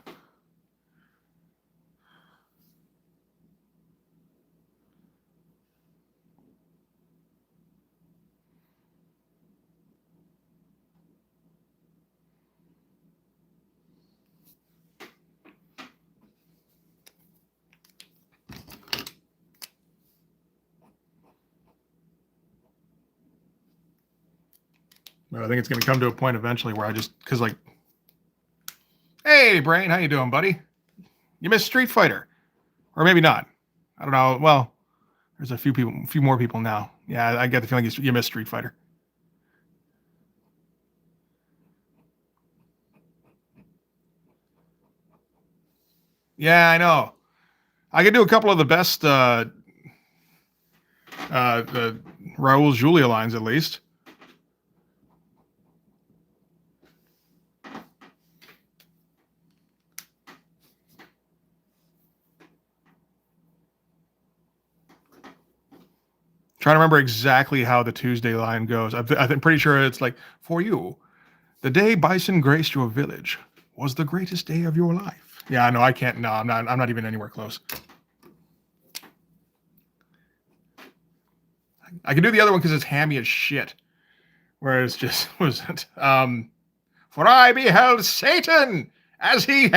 But I think it's going to come to a point eventually where I just, because like, hey, Brain, how you doing, buddy? You missed Street Fighter. Or maybe not. I don't know. Well, there's a few more people now. Yeah, I get the feeling you missed Street Fighter. Yeah, I know. I could do a couple of the best the Raul Julia lines at least. Trying to remember exactly how the Tuesday line goes. I'm pretty sure it's like, for you, the day Bison graced your village was the greatest day of your life. Yeah, no, I can't. No, I'm not even anywhere close. I can do the other one because it's hammy as shit. Whereas just was it? For I beheld Satan as he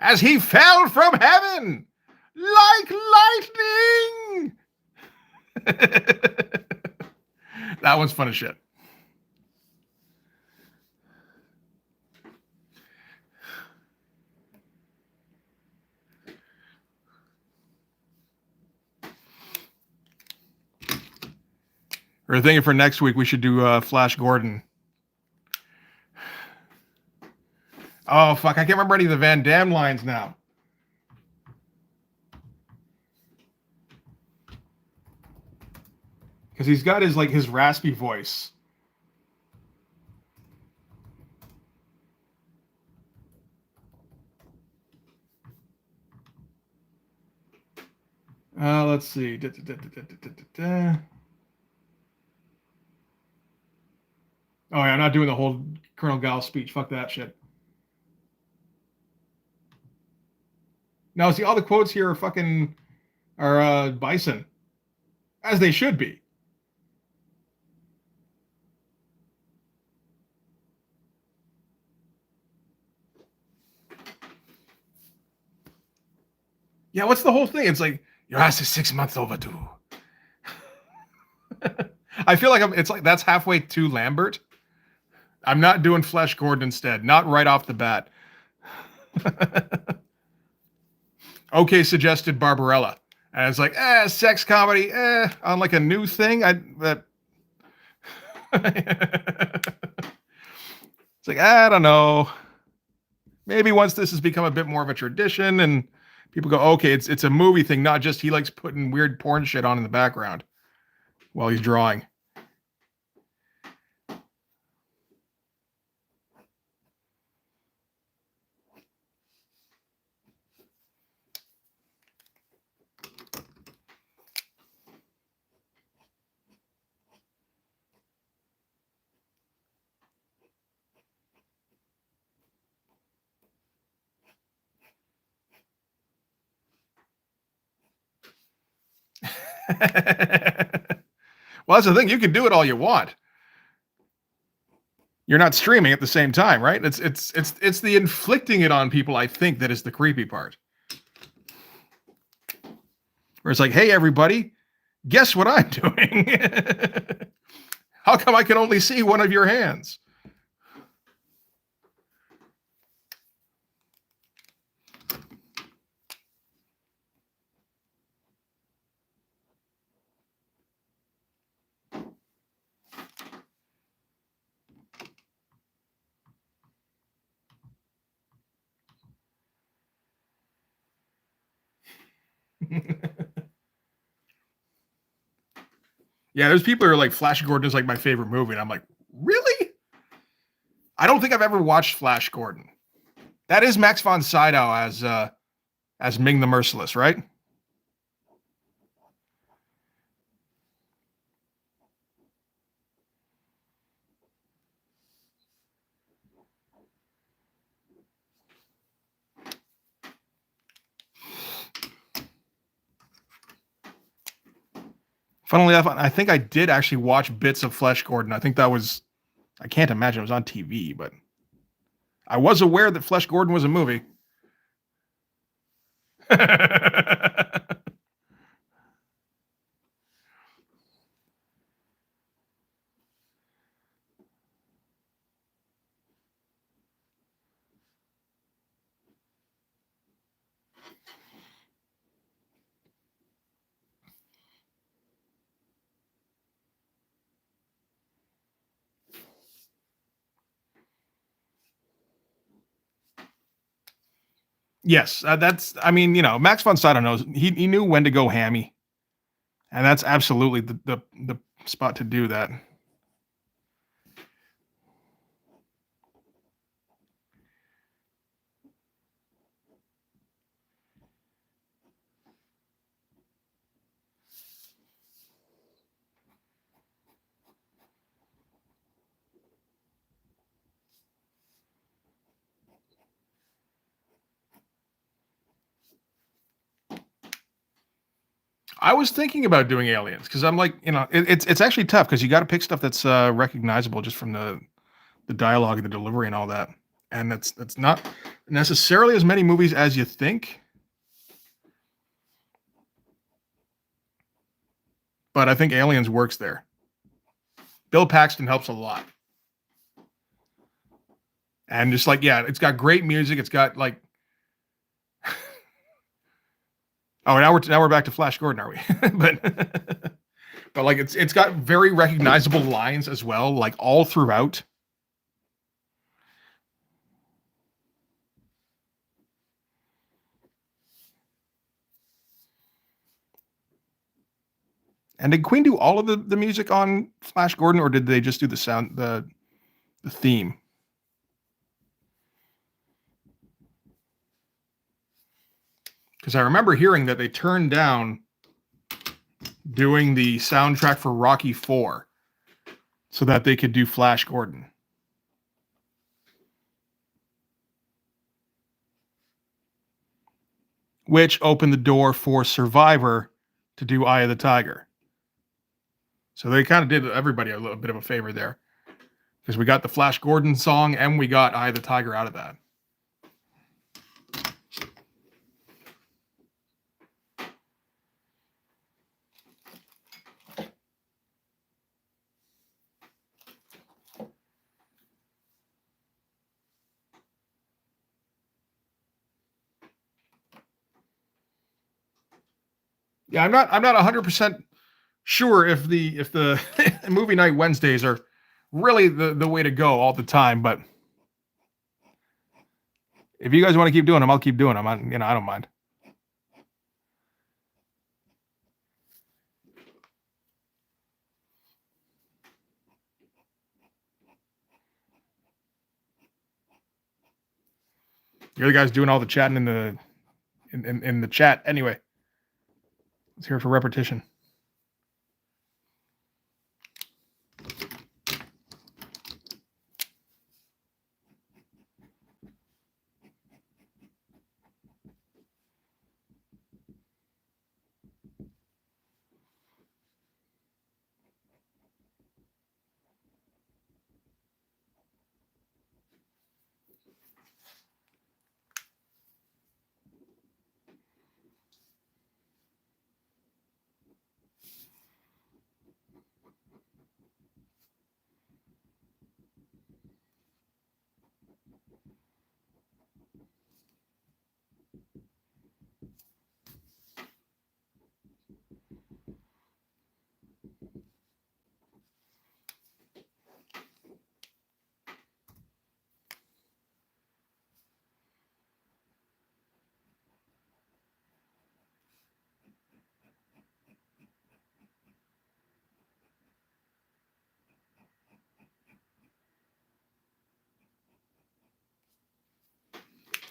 as he fell from heaven like lightning. That one's fun as shit. We're thinking for next week we should do Flash Gordon. Oh fuck! I can't remember any of the Van Damme lines now. Because he's got his raspy voice. Let's see. Oh yeah, I'm not doing the whole Colonel Gal speech. Fuck that shit. Now, see, all the quotes here are Bison, as they should be. Yeah, what's the whole thing? It's like your ass is 6 months overdue. I feel like it's like that's halfway to Lambert. I'm not doing Flash Gordon instead. Not right off the bat. Okay, suggested Barbarella. And it's like, sex comedy, on like a new thing. It's like, I don't know. Maybe once this has become a bit more of a tradition and people go, okay, it's a movie thing, not just he likes putting weird porn shit on in the background while he's drawing. Well, that's the thing. You can do it all you want. You're not streaming at the same time, right? It's the inflicting it on people, I think, that is the creepy part. Where it's like, hey, everybody, guess what I'm doing? How come I can only see one of your hands? Yeah, there's people who are like, Flash Gordon is like my favorite movie. And I'm like, really? I don't think I've ever watched Flash Gordon. That is Max von Sydow as Ming the Merciless, right? Funnily enough, I think I did actually watch bits of Flash Gordon. I think that was, I can't imagine it was on TV, but I was aware that Flash Gordon was a movie. Yes, that's, I mean, Max von Sydow knows, he knew when to go hammy. And that's absolutely the spot to do that. I was thinking about doing Aliens because I'm like, it's actually tough because you got to pick stuff that's recognizable just from the dialogue and the delivery and all that, and that's not necessarily as many movies as you think. But I think Aliens works there. Bill Paxton helps a lot. And just like, yeah, it's got great music. It's got like, oh, now we're back to Flash Gordon, are we? but like it's got very recognizable lines as well, like all throughout. And did Queen do all of the music on Flash Gordon, or did they just do the theme? Because I remember hearing that they turned down doing the soundtrack for Rocky IV so that they could do Flash Gordon. Which opened the door for Survivor to do Eye of the Tiger. So they kind of did everybody a little bit of a favor there. Because we got the Flash Gordon song and we got Eye of the Tiger out of that. Yeah, I'm not 100% sure if the movie night Wednesdays are really the way to go all the time, but if you guys want to keep doing them, I'll keep doing them. I don't mind. You're the guys doing all the chatting in the chat anyway. Let's hear it for repetition.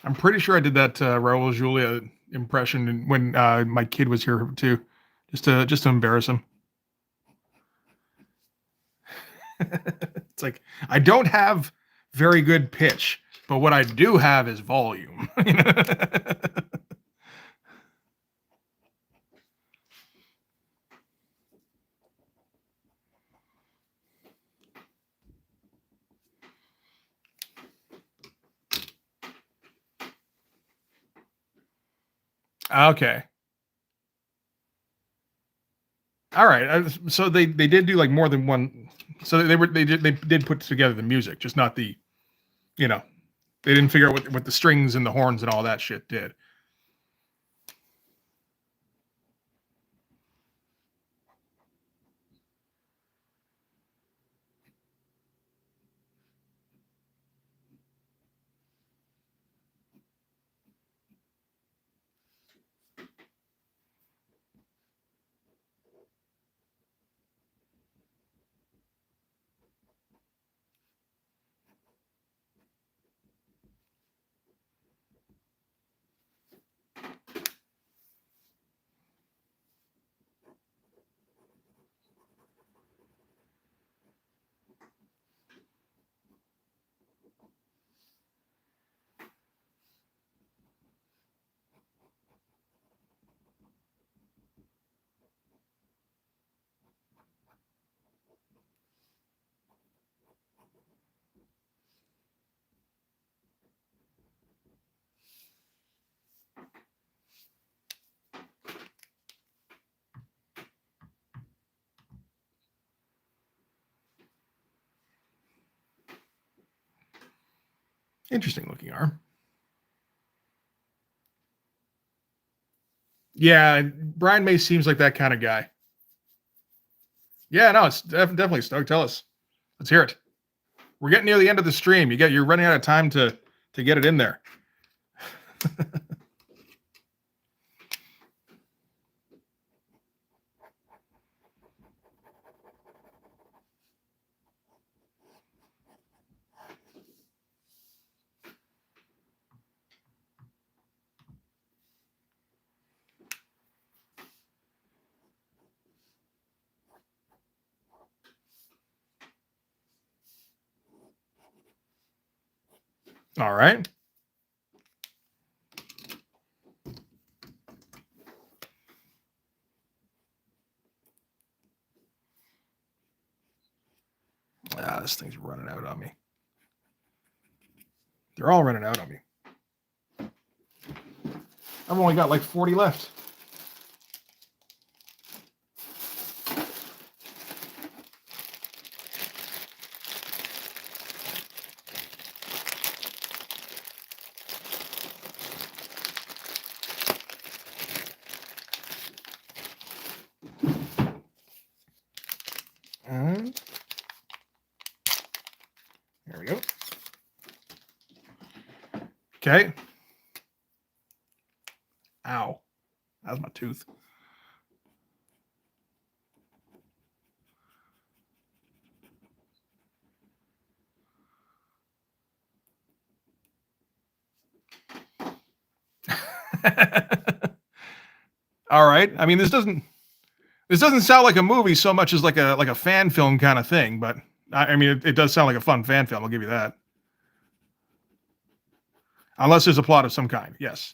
I'm pretty sure I did that Raul Julia impression when my kid was here too, just to embarrass him. It's like I don't have very good pitch, but what I do have is volume. Okay. All right. So they did do like more than one. So they did put together the music, just not the, you know, they didn't figure out what the strings and the horns and all that shit did. Interesting looking arm. Yeah, Brian May seems like that kind of guy. Yeah, no, it's definitely Stoked. Tell us. Let's hear it. We're getting near the end of the stream. You're running out of time to get it in there. All right. This thing's running out on me. They're all running out on me. I've only got like 40 left. And there we go. Okay. Ow. That was my tooth. All right. I mean, this doesn't sound like a movie so much as like a fan film kind of thing, but I mean, it does sound like a fun fan film. I'll give you that. Unless there's a plot of some kind. Yes.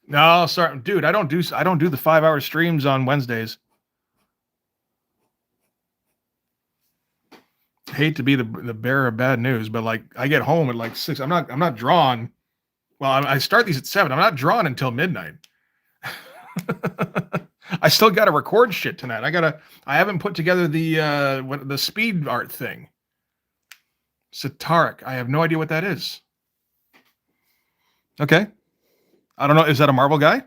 No, sorry, dude. I don't do the 5-hour streams on Wednesdays. Hate to be the bearer of bad news, but like I get home at like 6. I'm not drawn. Well, I start these at 7. I'm not drawn until midnight. I still got to record shit tonight. I haven't put together the speed art thing. Sataric. I have no idea what that is. Okay. I don't know. Is that a Marvel guy?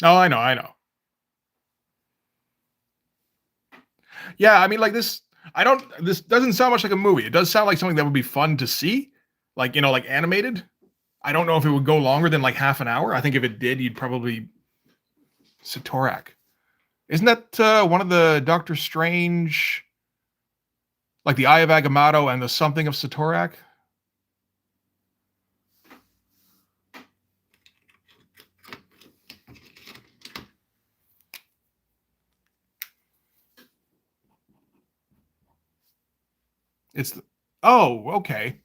Oh, I know. Yeah, I mean, like this. This doesn't sound much like a movie. It does sound like something that would be fun to see, like like animated. I don't know if it would go longer than like half an hour. I think if it did, you'd probably Satorak. Isn't that one of the Doctor Strange, like the Eye of Agamotto and the something of Satorak? Oh, okay.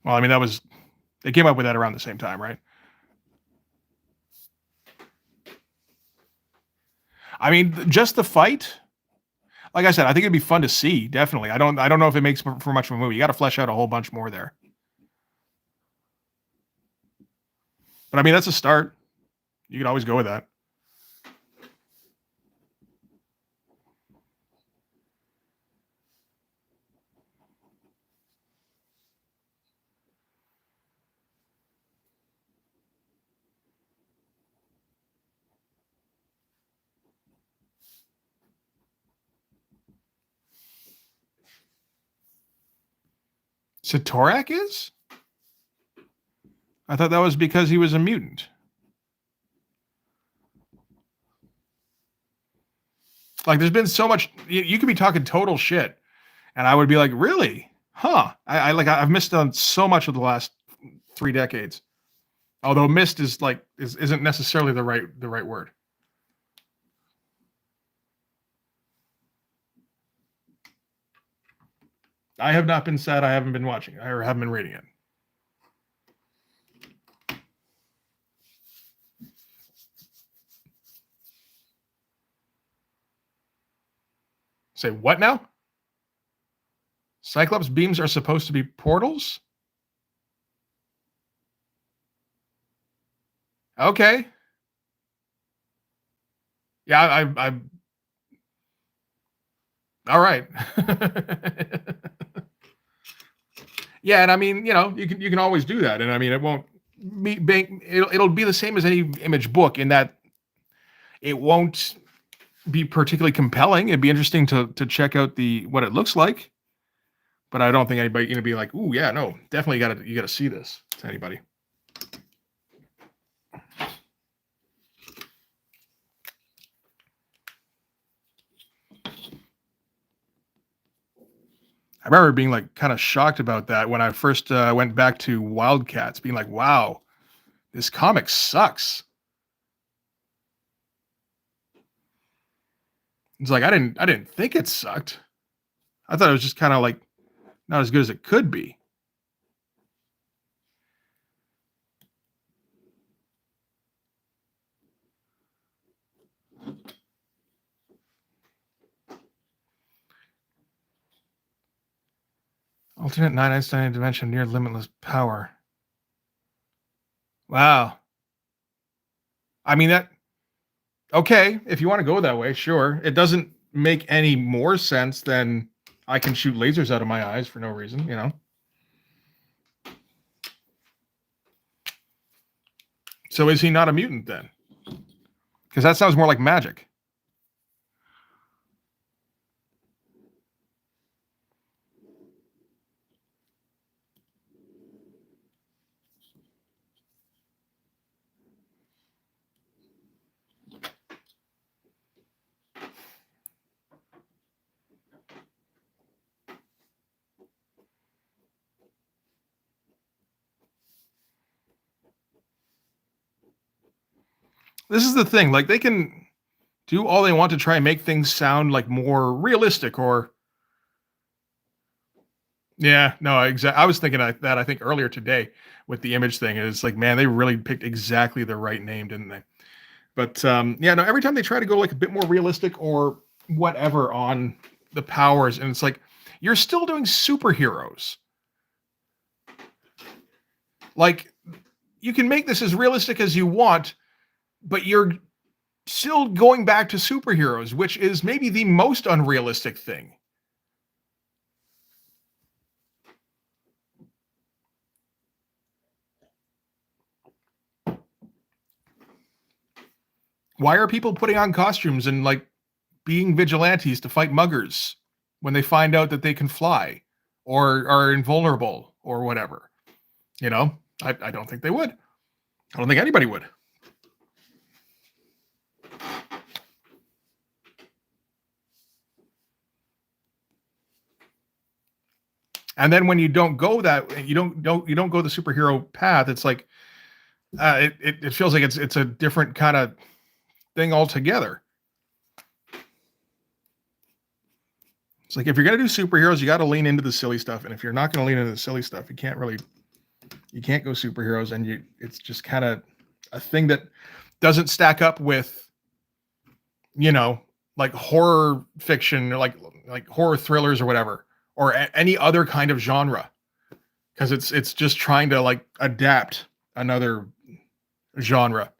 Well, I mean, they came up with that around the same time, right? I mean, just the fight. Like I said, I think it'd be fun to see. Definitely. I don't know if it makes for much of a movie. You got to flesh out a whole bunch more there. But I mean, that's a start. You could always go with that. Satorak is? I thought that was because he was a mutant. Like, there's been so much. You could be talking total shit, and I would be like, really? Huh? I've missed on so much of the last 3 decades. Although missed isn't necessarily the right word. I have not been sad. I haven't been watching it or haven't been reading it. Say what now? Cyclops beams are supposed to be portals? Okay. Yeah, I all right. Yeah, and I mean, you can always do that, and I mean, it won't it'll be the same as any image book in that it won't be particularly compelling. It'd be interesting to check out what it looks like, but I don't think anybody gonna be like, "Ooh, yeah, no, definitely you gotta see this." To anybody. I remember being like kind of shocked about that when I first went back to Wildcats, being like, "Wow, this comic sucks." It's like I didn't think it sucked. I thought it was just kind of like not as good as it could be. Alternate 9 Einstein dimension near limitless power. Wow. I mean okay, if you want to go that way, sure. It doesn't make any more sense than I can shoot lasers out of my eyes for no reason. So is he not a mutant then? Because that sounds more like magic. This is the thing. Like, they can do all they want to try and make things sound like more realistic or. Yeah, no, exactly. I was thinking that I think earlier today with the image thing. It's like, man, they really picked exactly the right name, didn't they? But yeah, no, every time they try to go like a bit more realistic or whatever on the powers, and it's like, you're still doing superheroes. Like, you can make this as realistic as you want, but you're still going back to superheroes, which is maybe the most unrealistic thing. Why are people putting on costumes and like being vigilantes to fight muggers when they find out that they can fly or are invulnerable or whatever? I don't think they would. I don't think anybody would. And then when you don't go that, you don't go the superhero path. It's like it feels like it's a different kind of thing altogether. It's like, if you're gonna do superheroes, you got to lean into the silly stuff, and if you're not going to lean into the silly stuff, you can't go superheroes, and it's just kind of a thing that doesn't stack up with, like horror fiction or like horror thrillers or whatever, or any other kind of genre, because it's just trying to like adapt another genre.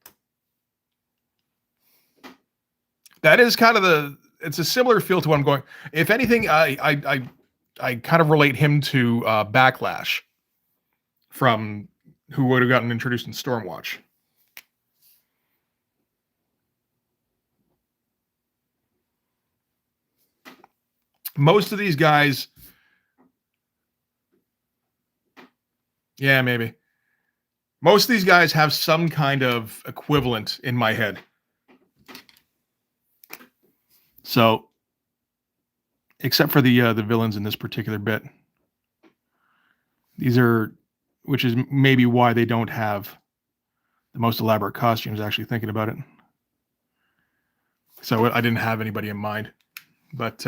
That is kind of it's a similar feel to what I'm going. If anything, I kind of relate him to Backlash from who would have gotten introduced in Stormwatch. Most of these guys, yeah, maybe. Most of these guys have some kind of equivalent in my head. So, except for the villains in this particular bit, these are, which is maybe why they don't have the most elaborate costumes. Actually, thinking about it, so I didn't have anybody in mind, but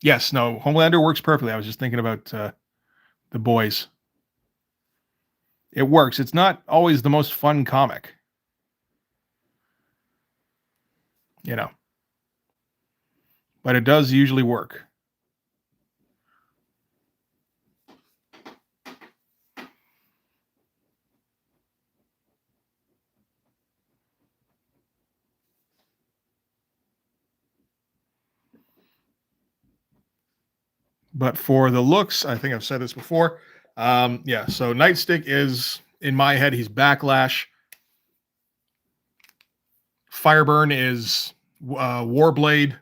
yes, no, Homelander works perfectly. I was just thinking about the boys. It works. It's not always the most fun comic, you know, but it does usually work. But for the looks, I think I've said this before. Yeah, so Nightstick is, in my head, he's Backlash. Fireburn is Warblade.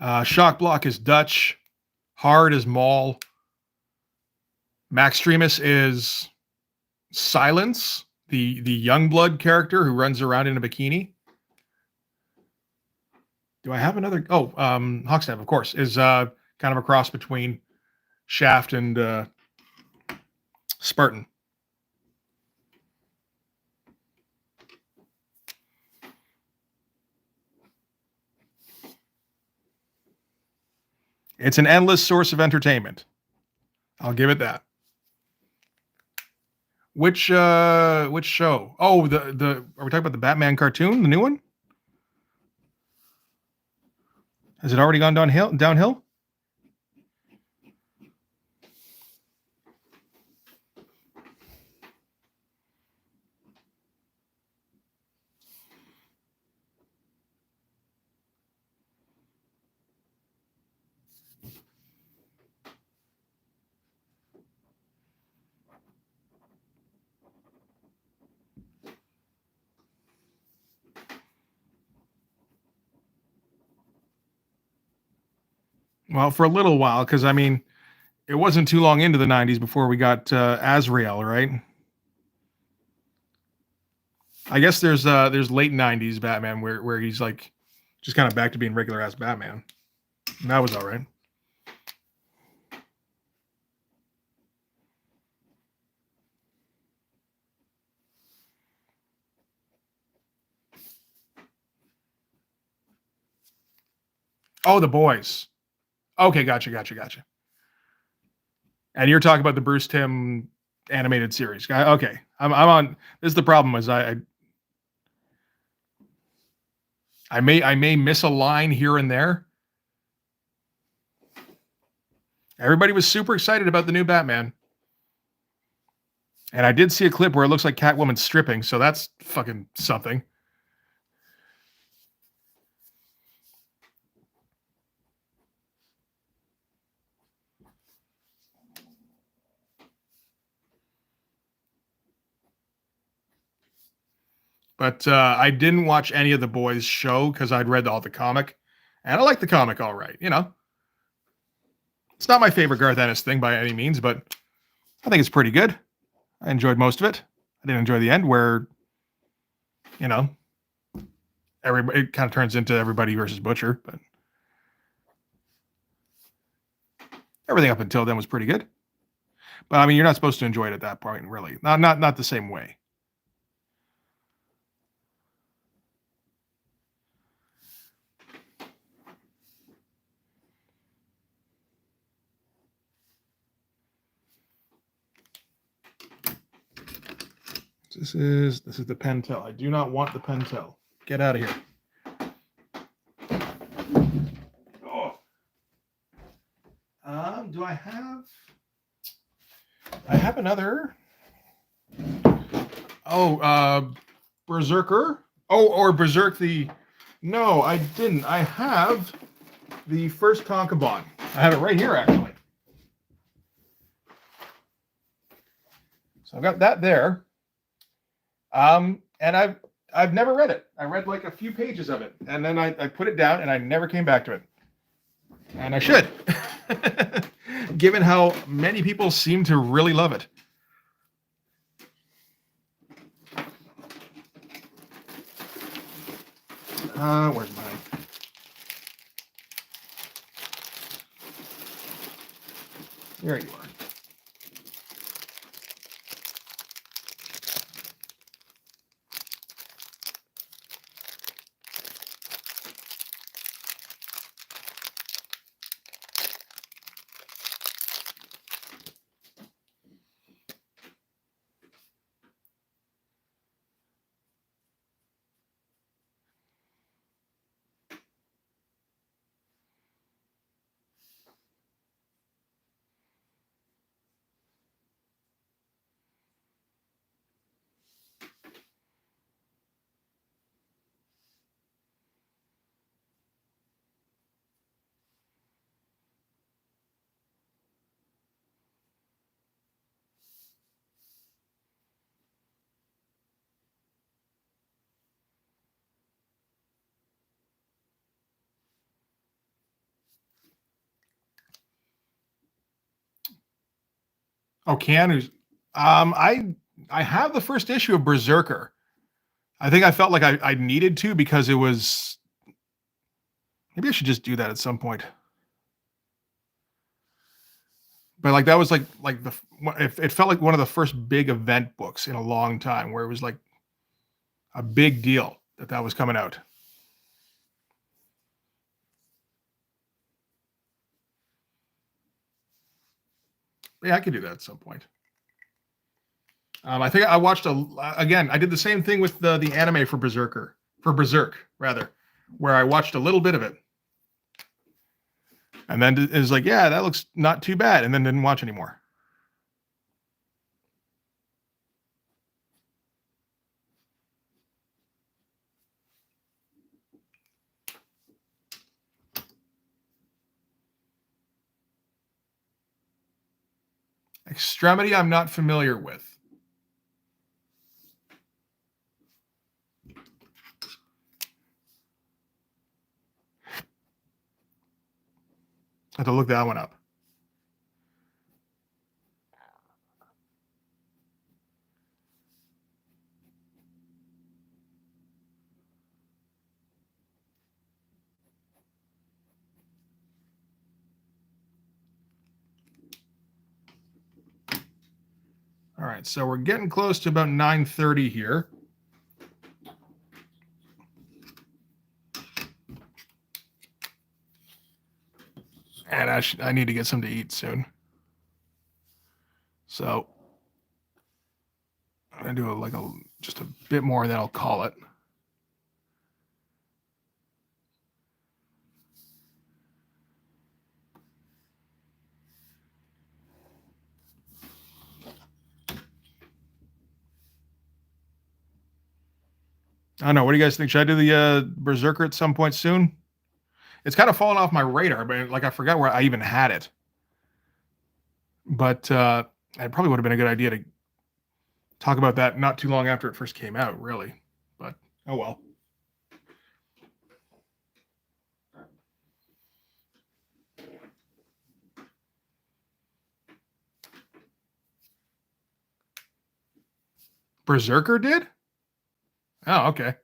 Shockblock is Dutch. Hard is Maul. Maxtremus is Silence, the Youngblood character who runs around in a bikini. Do I have another? Oh, Hawksnap, of course, is kind of a cross between Shaft and Spartan. It's an endless source of entertainment. I'll give it that. Which show? Oh, the are we talking about the Batman cartoon, the new one? Has it already gone downhill? Well, for a little while, because I mean, it wasn't too long into the '90s before we got Azrael, right? I guess there's late '90s Batman where he's like just kind of back to being regular ass Batman. And that was all right. Oh, the boys. Okay, gotcha. And you're talking about the Bruce Timm animated series. Okay, I'm on. This is the problem. Is I may miss a line here and there. Everybody was super excited about the new Batman. And I did see a clip where it looks like Catwoman's stripping, so that's fucking something. But I didn't watch any of the boys' show because I'd read all the comic. And I like the comic all right, you know. It's not my favorite Garth Ennis thing by any means, but I think it's pretty good. I enjoyed most of it. I didn't enjoy the end where, you know, everybody, it kind of turns into everybody versus Butcher, but everything up until then was pretty good. But I mean, you're not supposed to enjoy it at that point, really. Not the same way. This is the Pentel. I do not want the Pentel. Get out of here. Oh. Do I have? I have another. Oh, Berserker. Oh, or Berserk the. No, I didn't. I have the first Tonkabon. I have it right here, actually. So I've got that there. And I've never read it. I read like a few pages of it, and then I put it down, and I never came back to it. And I should. given how many people seem to really love it. Where's mine? There you are. Oh, Keanu's. I have the first issue of Berserker. I think I felt like I needed to because it was. Maybe I should just do that at some point. But like that was like it felt like one of the first big event books in a long time, where it was like a big deal that was coming out. Yeah, I could do that at some point. I think I watched again. I did the same thing with the anime for Berserk rather, where I watched a little bit of it, and then it was like, yeah, that looks not too bad, and then didn't watch anymore. Extremity, I'm not familiar with. I have to look that one up. All right, so we're getting close to about 9:30 here. And I need to get something to eat soon. So I'm gonna do just a bit more, and then I'll call it. I don't know. What do you guys think? Should I do the Berserker at some point soon? It's kind of fallen off my radar, but like I forgot where I even had it. But it probably would have been a good idea to talk about that not too long after it first came out, really. But oh well. Berserker did? Oh, okay.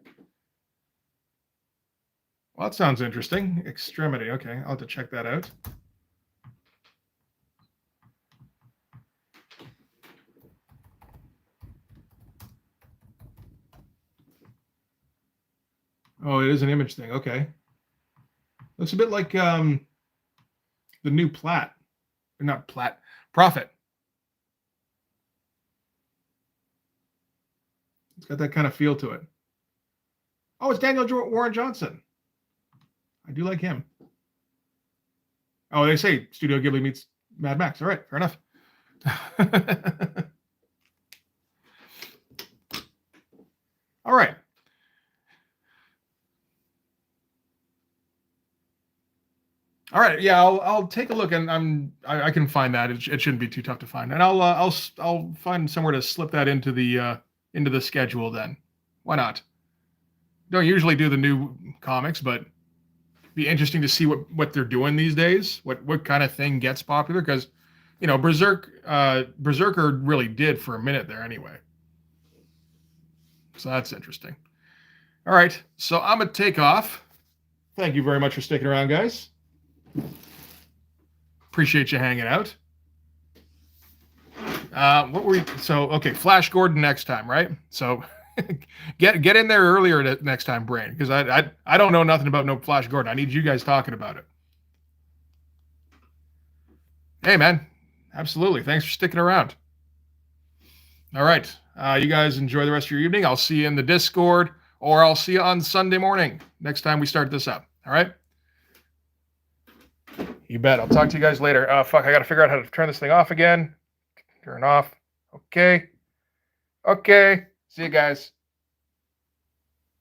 Well, that sounds interesting. Extremity. Okay, I'll have to check that out. Oh, it is an image thing. Okay. Looks a bit like the new Plat. Or not Plat. Prophet. It's got that kind of feel to it. Oh, it's Daniel Warren Johnson. I do like him. Oh, they say Studio Ghibli meets Mad Max. All right, fair enough. All right. All right, yeah, I'll take a look, and I can find that. It shouldn't be too tough to find, and I'll find somewhere to slip that into the schedule. Then why not? Don't usually do the new comics, but be interesting to see what they're doing these days. What kind of thing gets popular, because you know Berserker really did for a minute there anyway. So that's interesting. All right, so I'm gonna take off. Thank you very much for sticking around, guys. Appreciate you hanging out. What were we? So okay, Flash Gordon next time, right? So get in there earlier next time, Brain, because I don't know nothing about no Flash Gordon. I need you guys talking about it. Hey man, absolutely. Thanks for sticking around. All right, you guys enjoy the rest of your evening. I'll see you in the Discord, or I'll see you on Sunday morning next time we start this up. All right. You bet. I'll talk to you guys later. Fuck, I got to figure out how to turn this thing off again. Turn off. Okay. Okay. See you guys.